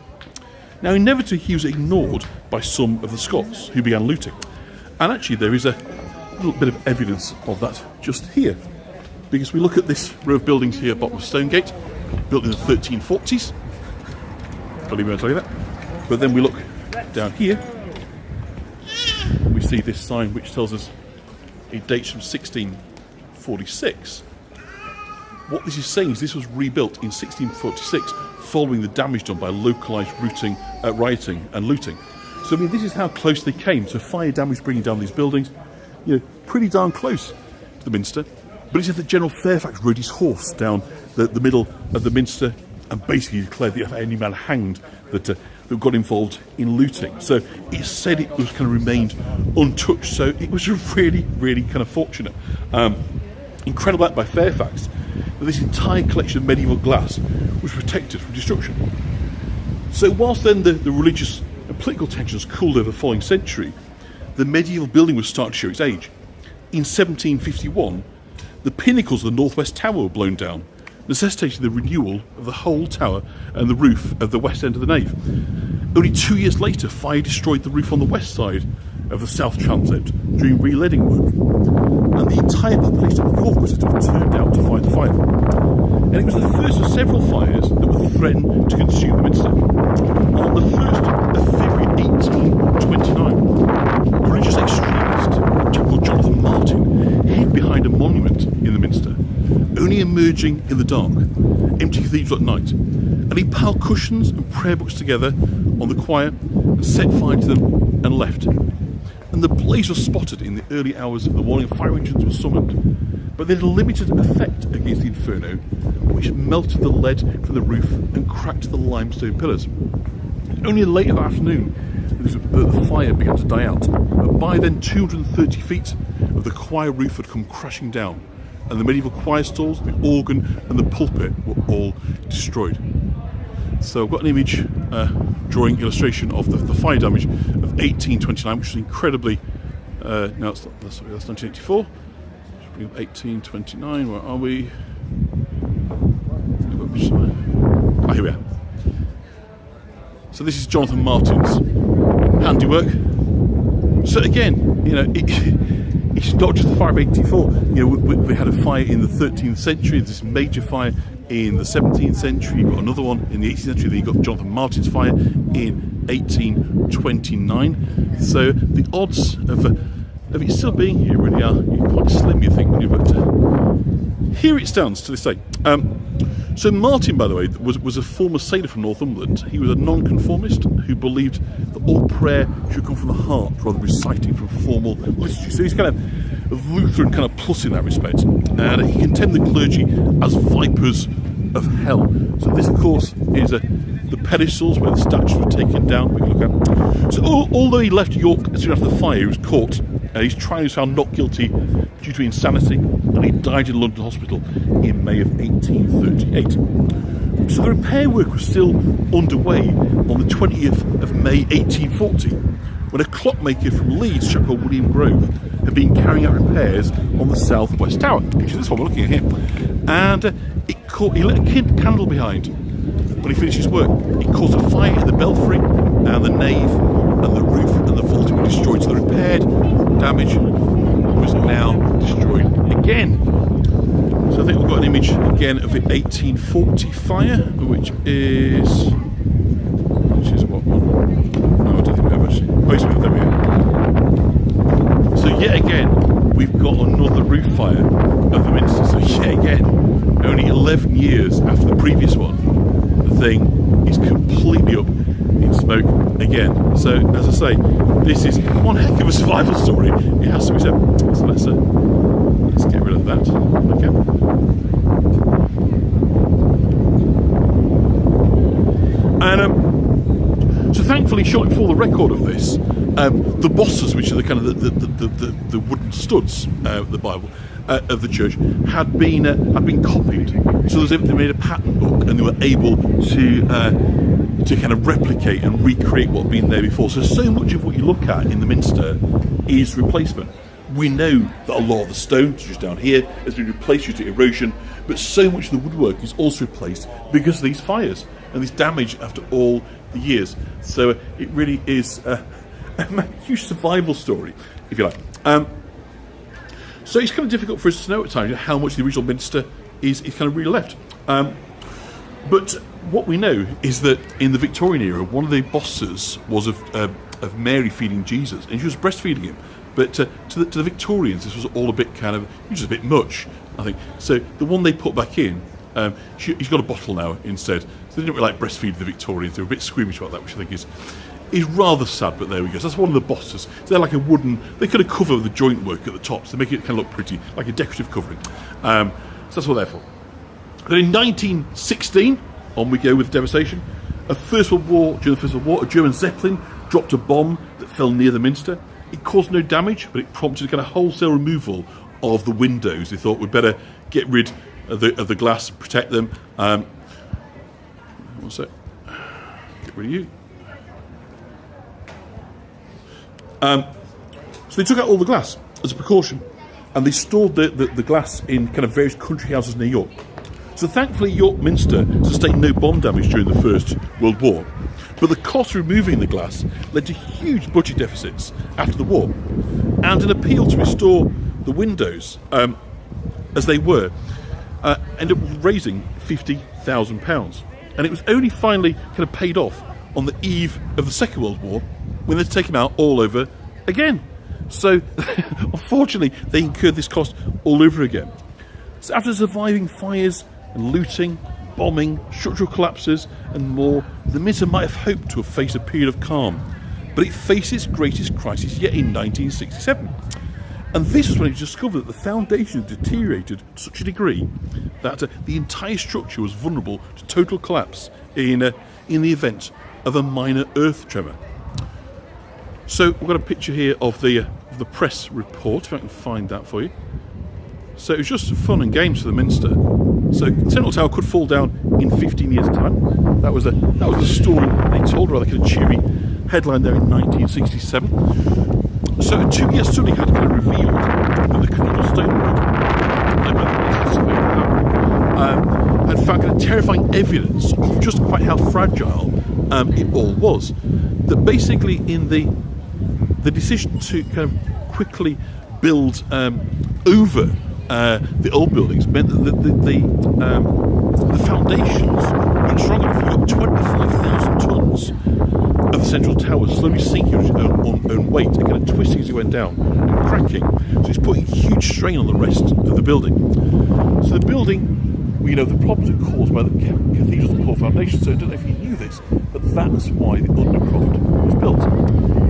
Now inevitably he was ignored by some of the Scots who began looting, and actually there is a little bit of evidence of that just here, because we look at this row of buildings here at bottom of Stonegate, built in the 1340s. Believe me when I tell you that. But then we look down here, we see this sign which tells us it dates from 1646. What this is saying is this was rebuilt in 1646 following the damage done by localised rioting and looting. So I mean, this is how close they came to fire damage bringing down these buildings. Pretty darn close to the Minster. But it said that General Fairfax rode his horse down the middle of the Minster and basically declared that if any man hanged that got involved in looting. So it said it was kind of remained untouched. So it was really, really kind of fortunate. Incredible act by Fairfax that this entire collection of medieval glass was protected from destruction. So whilst then the religious and political tensions cooled over the following century, the medieval building was starting to show its age. In 1751, the pinnacles of the northwest tower were blown down, necessitating the renewal of the whole tower and the roof of the west end of the nave. Only 2 years later, fire destroyed the roof on the west side of the south transept during re-leading work, and the entire population of York was turned out to fight the fire. And it was the first of several fires that would threaten to consume the Minster. On the 1st of February 1829, a religious extremist, a chap called Jonathan Martin, hid behind a monument in the Minster, only emerging in the dark, empty cathedral at night, and he piled cushions and prayer books together on the choir and set fire to them and left. And the blaze was spotted in the early hours of the morning. Fire engines were summoned, but they had a limited effect against the inferno, which melted the lead from the roof and cracked the limestone pillars. Only late in the afternoon, the fire began to die out, but by then 230 feet of the choir roof had come crashing down, and the medieval choir stalls, the organ and the pulpit were all destroyed. So I've got an image drawing illustration of the fire damage of 1829, which is incredibly... no, that's 1984. Let's bring up 1829, where are we? Ah, here we are. So this is Jonathan Martin's handiwork. So again, you know, it's not just the fire of 1884. You know, we had a fire in the 13th century, this major fire in the 17th century, you've got another one in the 18th century, then you've got Jonathan Martin's fire in 1829. So the odds of it still being here really are quite slim, you think, when you're about to... Here it stands to this day. So Martin, by the way, was a former sailor from Northumberland. He was a nonconformist who believed that all prayer should come from the heart rather than reciting from formal liturgy. So he's kind of Lutheran kind of plus in that respect. And he condemned the clergy as vipers of hell. So this, of course, is the pedestals where the statues were taken down. We can look at. So although he left York soon after the fire, he was caught. His trial was found not guilty due to insanity, and he died in London Hospital in May of 1838. So the repair work was still underway on the 20th of May 1840, when a clockmaker from Leeds, a chap called William Grove, had been carrying out repairs on the south-west tower, which is this one we're looking at here. And he lit a candle behind. When he finished his work, it caused a fire in the belfry, and the nave, and the roof, and the vaulting were destroyed. So the repaired damage was now destroyed again. So I think we've got an image again of the 1840 fire, which is what one? No, I don't think we have actually. Oh, it's there we are. So yet again, we've got another roof fire of the Minster. So yet again, only 11 years after the previous one, the thing is completely up in smoke again. So as I say, this is one heck of a survival story. It has to be said. So let's get rid of that. Okay. And so thankfully, shortly before the record of this, the bosses, which are the kind of the wooden studs, the Bible of the church, had been copied. So they made a pattern book, and they were able to kind of replicate and recreate what had been there before. So much of what you look at in the Minster is replacement. We know that a lot of the stone, such as down here, has been replaced due to erosion, but so much of the woodwork is also replaced because of these fires and this damage after all the years. So it really is a huge survival story, if you like. So it's kind of difficult for us to know at times how much the original Minster is kind of really left. But what we know is that in the Victorian era, one of the bosses was of Mary feeding Jesus, and she was breastfeeding him. But to the Victorians, this was all a bit kind of, just a bit much, I think. So the one they put back in, he's got a bottle now instead. So they didn't really like breastfeed the Victorians. They were a bit squeamish about that, which I think is rather sad, but there we go. So that's one of the bosses. So they're like a wooden, they could have covered the joint work at the top, so they make it kind of look pretty, like a decorative covering. So that's what they're for. Then in 1916, on we go with devastation. During the First World War, a German Zeppelin dropped a bomb that fell near the Minster. It caused no damage, but it prompted a kind of wholesale removal of the windows. They thought we'd better get rid of the glass and protect them. One sec. Get rid of you. So they took out all the glass as a precaution, and they stored the glass in kind of various country houses near York. So thankfully York Minster sustained no bomb damage during the First World War, but the cost of removing the glass led to huge budget deficits after the war, and an appeal to restore the windows as they were ended up raising £50,000, and it was only finally kind of paid off on the eve of the Second World War when they'd take them out all over again. So unfortunately they incurred this cost all over again. So after surviving fires and looting, bombing, structural collapses and more, the Minster might have hoped to have faced a period of calm, but it faced its greatest crisis yet in 1967. And this was when it was discovered that the foundation deteriorated to such a degree that the entire structure was vulnerable to total collapse in the event of a minor earth tremor. So we've got a picture here of the press report, if I can find that for you. So it was just fun and games for the Minster. So Central Tower could fall down in 15 years' time. That was the story they told, rather kind of cheery headline there in 1967. So a 2-year study had kind of revealed that the cathedral stonework, had found kind of terrifying evidence of just quite how fragile it all was. That basically in the decision to kind of quickly build over the old buildings meant that the foundations weren't strong enough. You got 25,000 tons of the central tower slowly sinking on its own weight and kind of twisting as it went down and cracking. So it's putting huge strain on the rest of the building. So the building, the problems are caused by the cathedral's poor foundation. So I don't know if you knew this, but that's why the undercroft was built.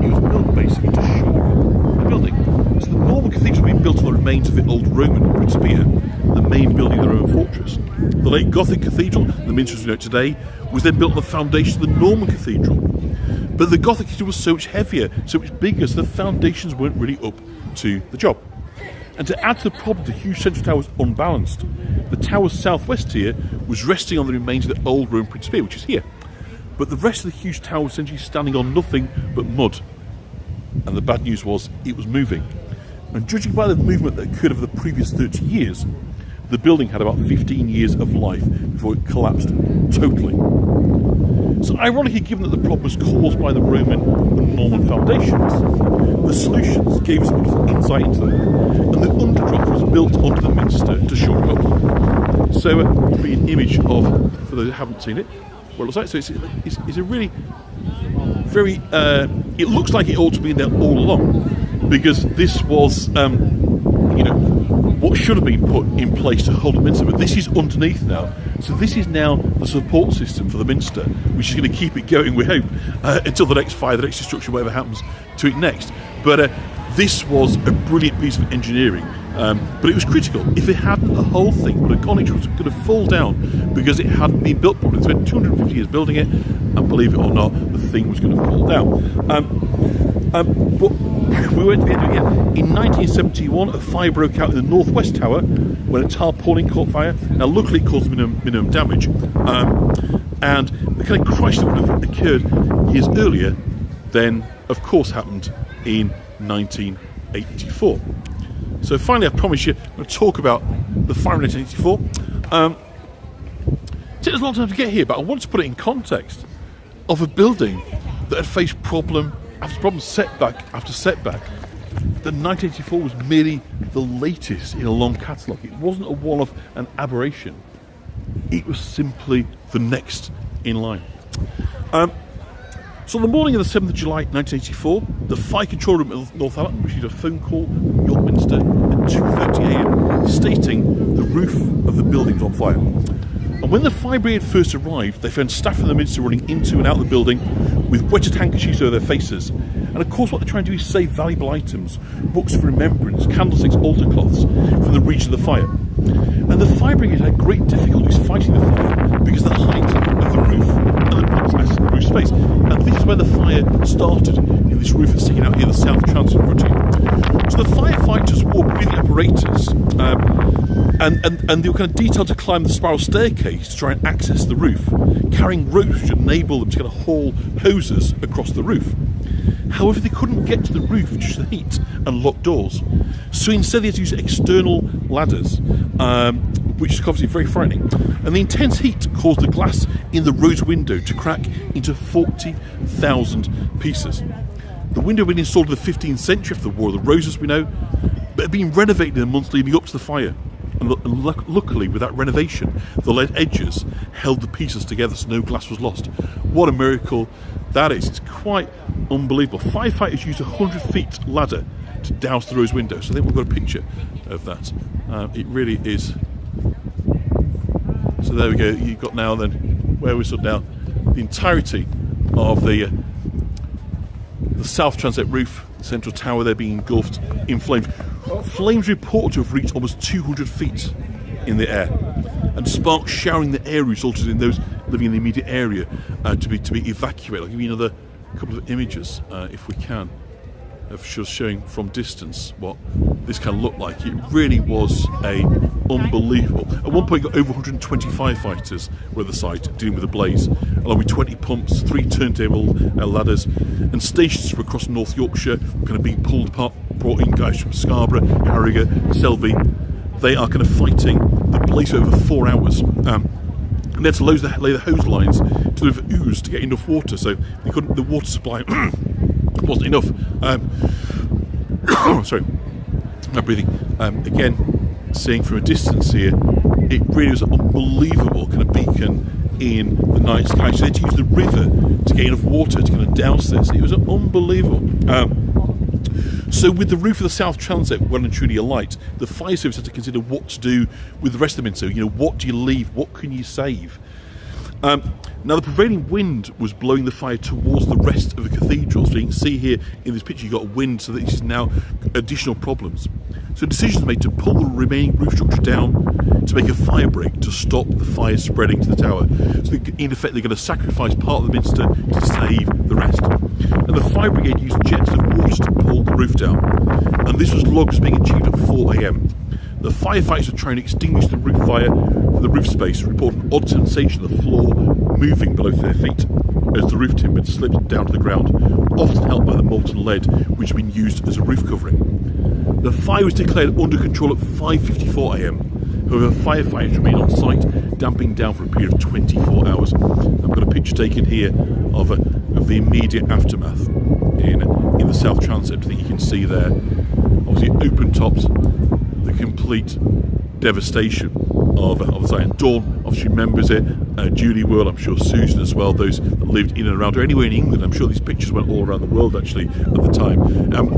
It was built basically to shore up the building. So the normal cathedral had been built on the remains of the old Roman Pt2, the main building of the Roman fortress. The late Gothic cathedral, the Minster as we know it today, was then built on the foundation of the Norman cathedral. But the Gothic cathedral was so much heavier, so much bigger, so the foundations weren't really up to the job. And to add to the problem, the huge central tower was unbalanced. The tower's southwest tier was resting on the remains of the old Roman Pt2, which is here. But the rest of the huge tower was essentially standing on nothing but mud. And the bad news was, it was moving. And judging by the movement that occurred over the previous 30 years, the building had about 15 years of life before it collapsed totally. So ironically, given that the problem was caused by the Roman and Norman foundations, the solutions gave us wonderful insight into them. And the undercroft was built onto the Minster to shore it up. So to be an image of, for those who haven't seen it, what it looks like. So it's a really very, it looks like it ought to be in there all along, because this was, what should have been put in place to hold the Minster, but this is underneath now. So this is now the support system for the Minster, which is going to keep it going, we hope, until the next fire, the next destruction, whatever happens to it next. But this was a brilliant piece of engineering, but it was critical. If it hadn't, the whole thing would have gone, it was going to fall down because it hadn't been built properly. They spent 250 years building it, and believe it or not, the thing was going to fall down. But we went to the end of it yet. In 1971, a fire broke out in the northwest tower when a tarpaulin caught fire. Now, luckily, it caused minimum damage. And the kind of crisis that would have occurred years earlier then, of course, happened in 1984. So finally, I promise you, I'm going to talk about the fire in 1984. It took us a long time to get here, but I wanted to put it in context of a building that had faced problem after problem, setback after setback. The 1984 was merely the latest in a long catalogue. It wasn't a one-off, an aberration. It was simply the next in line. So on the morning of the 7th of July 1984, the fire control room at Northampton received a phone call from York Minster at 2:30 a.m. stating the roof of the building was on fire. And when the fire brigade first arrived, they found staff from the Minster running into and out of the building with wetted handkerchiefs over their faces. And of course what they're trying to do is save valuable items, books of remembrance, candlesticks, altar cloths from the region of the fire. And the fire brigade had great difficulties fighting the fire because of the height of the roof and the roof space. And this is where the fire started, in this roof that's sticking out here, the south transit routine. So the firefighters wore breathing apparatus and they were kind of detailed to climb the spiral staircase to try and access the roof, carrying ropes which enable them to kind of haul hoses across the roof. However, they couldn't get to the roof due to the heat and locked doors. So instead they had to use external ladders, which is obviously very frightening. And the intense heat caused the glass in the rose window to crack into 40,000 pieces. The window had been installed in the 15th century after the War of the Roses, we know, but had been renovated in the months leading up to the fire. And luckily, with that renovation, the lead edges held the pieces together so no glass was lost. What a miracle that is. It's quite unbelievable. Firefighters used a 100-feet ladder to douse the rose window. So I think we've got a picture of that. It really is. So there we go. You've got now then, where we stood now, the entirety of the south transept roof, the central tower there being engulfed in flames. Flames reported to have reached almost 200 feet in the air, and sparks showering the air resulted in those living in the immediate area to be evacuated. I'll give you another couple of images if we can. of just showing from distance what this kind of looked like. It really was unbelievable. At one point, you got over 125 fighters were at the site dealing with the blaze, along with 20 pumps, 3 turntable ladders, and stations from across North Yorkshire kind of being pulled apart, brought in guys from Scarborough, Harrogate, Selby. They are kind of fighting the blaze over 4 hours. And they had to lay the hose lines to the ooze to get enough water, so the water supply wasn't enough. Sorry, I'm breathing. Again, seeing from a distance here, it really was an unbelievable kind of beacon in the night sky. So they had to use the river to get enough water to kind of douse this. It was unbelievable. So with the roof of the South Transept well and truly alight, the fire service had to consider what to do with the rest of the Minster. You know, what do you leave? What can you save? Now the prevailing wind was blowing the fire towards the rest of the cathedral. So you can see here in this picture you've got wind, so this is now additional problems. So decisions made to pull the remaining roof structure down to make a fire break to stop the fire spreading to the tower. So in effect they're going to sacrifice part of the Minster to save the rest. And the fire brigade used jets of water to pull the roof down. And this was logged as being achieved at 4 a.m. The firefighters were trying to extinguish the roof fire from the roof space, reported an odd sensation of the floor moving below their feet as the roof timber slipped down to the ground, often helped by the molten lead which had been used as a roof covering. The fire was declared under control at 5:54 a.m. However, firefighters remained on site, damping down for a period of 24 hours. I've got a picture taken here of the immediate aftermath in the South Transept that you can see there. Obviously, open tops, the complete devastation of the site. And Dawn obviously remembers it, Julie will, I'm sure Susan as well, those that lived in and around her, anywhere in England. I'm sure these pictures went all around the world actually at the time.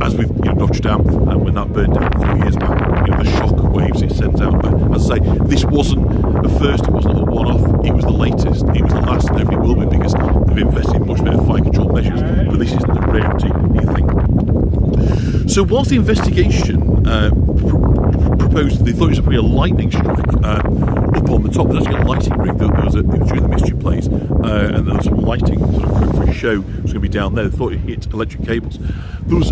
As with Notre Dame, when that burned down a few years back, the shock waves it sends out. But as I say, this wasn't the first, it wasn't a one-off, it was the latest, it was the last, and it will be, because they've invested in much better fire control measures, but this isn't the reality that you think. So whilst the investigation proposed, they thought it was probably a lightning strike up on the top. There's actually a lighting rig. It was during the mystery plays, and there was some lighting sort of for a show. It was going to be down there. They thought it hit electric cables. There was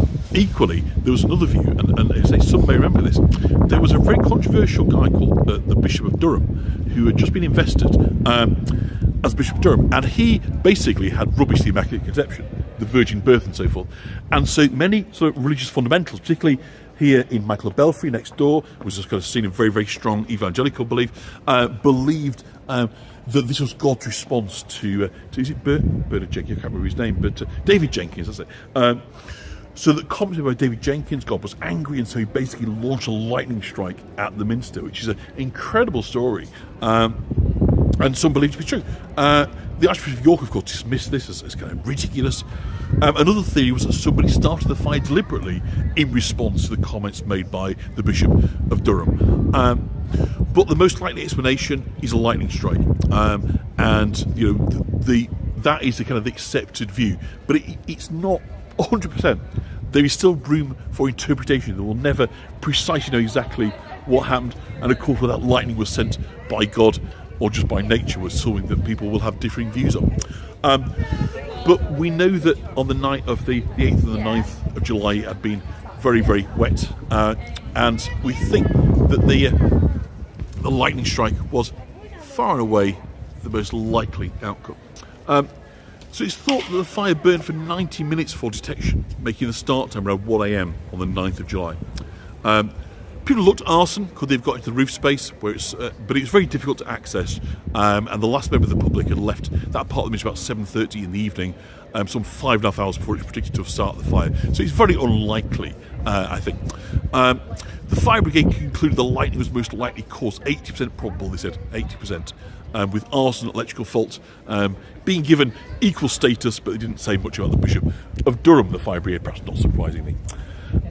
another view, and as say, some may remember this. There was a very controversial guy called the Bishop of Durham, who had just been invested as Bishop of Durham, and he basically had rubbished the Immaculate Conception, the virgin birth, and so forth. And so many sort of religious fundamentals, particularly here in Michael Belfry next door, which has got a scene of very, very strong evangelical belief, believed that this was God's response to is it Bernard Jenkins? I can't remember his name, but David Jenkins, that's it. So that, commented by David Jenkins, God was angry, and so he basically launched a lightning strike at the Minster, which is an incredible story, and some believe to be true. The Archbishop of York, of course, dismissed this as kind of ridiculous. Another theory was that somebody started the fire deliberately in response to the comments made by the Bishop of Durham. But the most likely explanation is a lightning strike, and that is the kind of accepted view. But it's not 100%. There is still room for interpretation. They will never precisely know exactly what happened, and of course, whether that lightning was sent by God or just by nature was something that people will have differing views on. But we know that on the night of the 8th and the 9th of July it had been very, very wet, and we think that the lightning strike was far and away the most likely outcome. So it's thought that the fire burned for 90 minutes for detection, making the start time around 1 a.m. on the 9th of July. People looked at arson. Could they have got into the roof space? But it was very difficult to access, and the last member of the public had left that part of the mission about 7:30 in the evening, some 5.5 hours before it was predicted to have started the fire. So it's very unlikely, I think. The fire brigade concluded the lightning was most likely caused, 80% probable, they said, 80%, with arson and electrical fault being given equal status, but they didn't say much about the Bishop of Durham, the fire brigade, perhaps not surprisingly.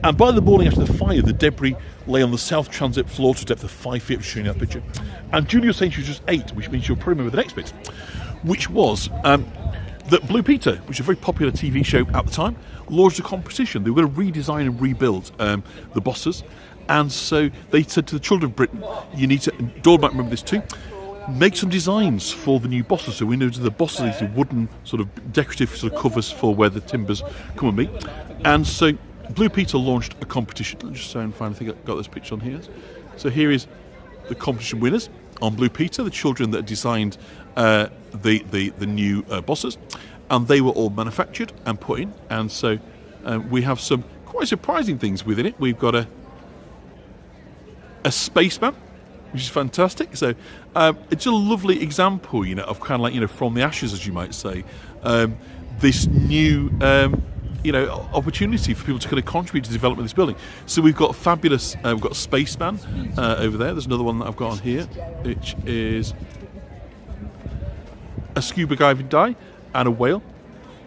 And by the morning after the fire, the debris lay on the South Transept floor to a depth of 5 feet, showing that picture. And Julie was saying she was just 8, which means she'll probably remember the next bit, which was that Blue Peter, which was a very popular TV show at the time, launched a competition. They were going to redesign and rebuild the bosses. And so they said to the children of Britain, you need to, and Dawn might remember this too, make some designs for the new bosses. So we know that the bosses are these wooden sort of decorative sort of covers for where the timbers come and meet. And so Blue Peter launched a competition. Let's just find, I think I got this picture on here. So here is the competition winners on Blue Peter, the children that designed the new bosses, and they were all manufactured and put in. And so we have some quite surprising things within it. We've got a spaceman, which is fantastic. So it's a lovely example, of kind of like, from the ashes, as you might say, this new opportunity for people to kind of contribute to the development of this building. So we've got fabulous, we've got a spaceman over there. There's another one that I've got on here, which is a scuba diving die and a whale.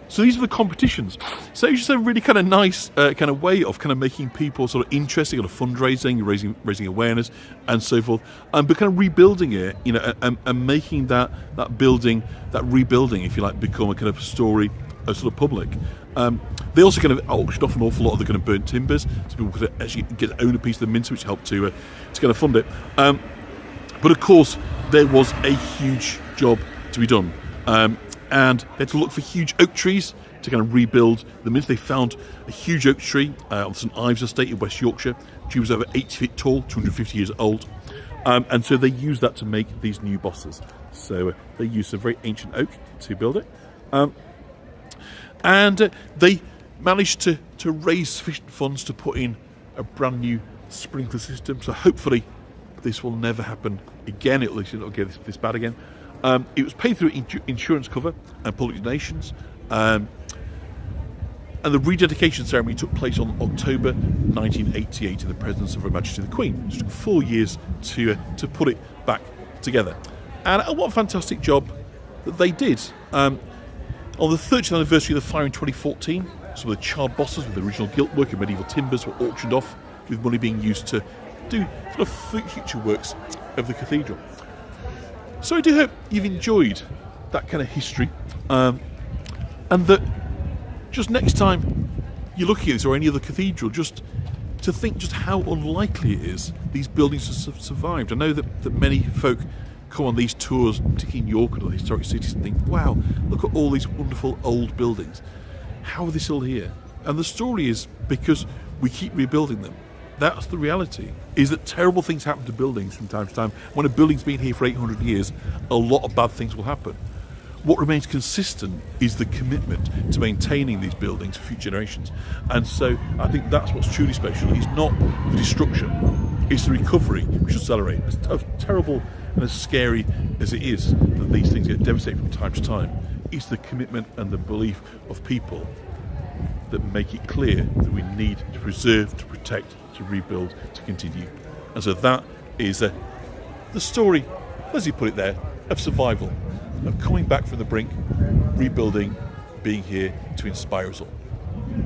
So these are the competitions. So it's just a really kind of nice kind of way of kind of making people sort of interested, kind of fundraising, raising awareness, and so forth. But kind of rebuilding it, and making that building, that rebuilding, if you like, become a kind of story, a sort of public. They also kind of auctioned off an awful lot of the kind of burnt timbers, so people could actually get own a piece of the minster, which helped to kind of fund it. But of course, there was a huge job to be done. And they had to look for huge oak trees to kind of rebuild the minster. They found a huge oak tree on St Ives estate in West Yorkshire. The tree was over 80 feet tall, 250 years old. And so they used that to make these new bosses. So they used some very ancient oak to build it. And they managed to raise sufficient funds to put in a brand new sprinkler system. So hopefully this will never happen again. At least it'll get this bad again. It was paid through insurance cover and public donations, and the rededication ceremony took place on October 1988 in the presence of Her Majesty the Queen. It took 4 years to put it back together, and what a fantastic job that they did. On the 30th anniversary of the fire in 2014, some of the charred bosses with the original giltwork and medieval timbers were auctioned off, with money being used to do sort of future works of the cathedral. So I do hope you've enjoyed that kind of history, and that just next time you're looking at this or any other cathedral, just to think just how unlikely it is these buildings have survived. I know that many folk come on these tours, particularly in York and other historic cities, and think, wow, look at all these wonderful old buildings. How are they still here? And the story is because we keep rebuilding them. That's the reality, is that terrible things happen to buildings from time to time. When a building's been here for 800 years, a lot of bad things will happen. What remains consistent is the commitment to maintaining these buildings for future generations. And so I think that's what's truly special. It's not the destruction, it's the recovery which will accelerate. As terrible and as scary as it is that these things get devastated from time to time, it's the commitment and the belief of people that make it clear that we need to preserve, to protect, to rebuild, to continue. And so that is the story, as you put it there, of survival, of coming back from the brink, rebuilding, being here to inspire us all.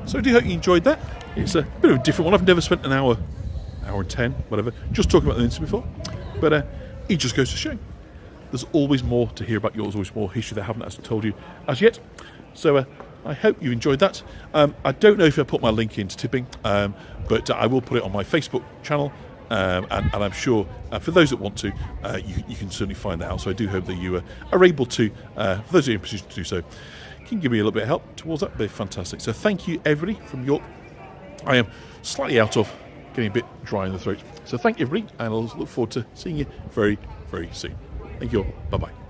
So I do hope you enjoyed that. It's a bit of a different one. I've never spent an hour and 10, whatever, just talking about the Minster before. But it just goes to show there's always more to hear about yours, always more history that I haven't actually told you as yet. So I hope you enjoyed that. I don't know if I put my link into tipping, but I will put it on my Facebook channel, and I'm sure for those that want to, you can certainly find that out. So I do hope that you are able to, for those who are in a position to do so, can give me a little bit of help towards that. They're fantastic. So thank you, everybody from York. I am slightly out of getting a bit dry in the throat. So thank you, everybody, and I'll look forward to seeing you very, very soon. Thank you all. Bye-bye.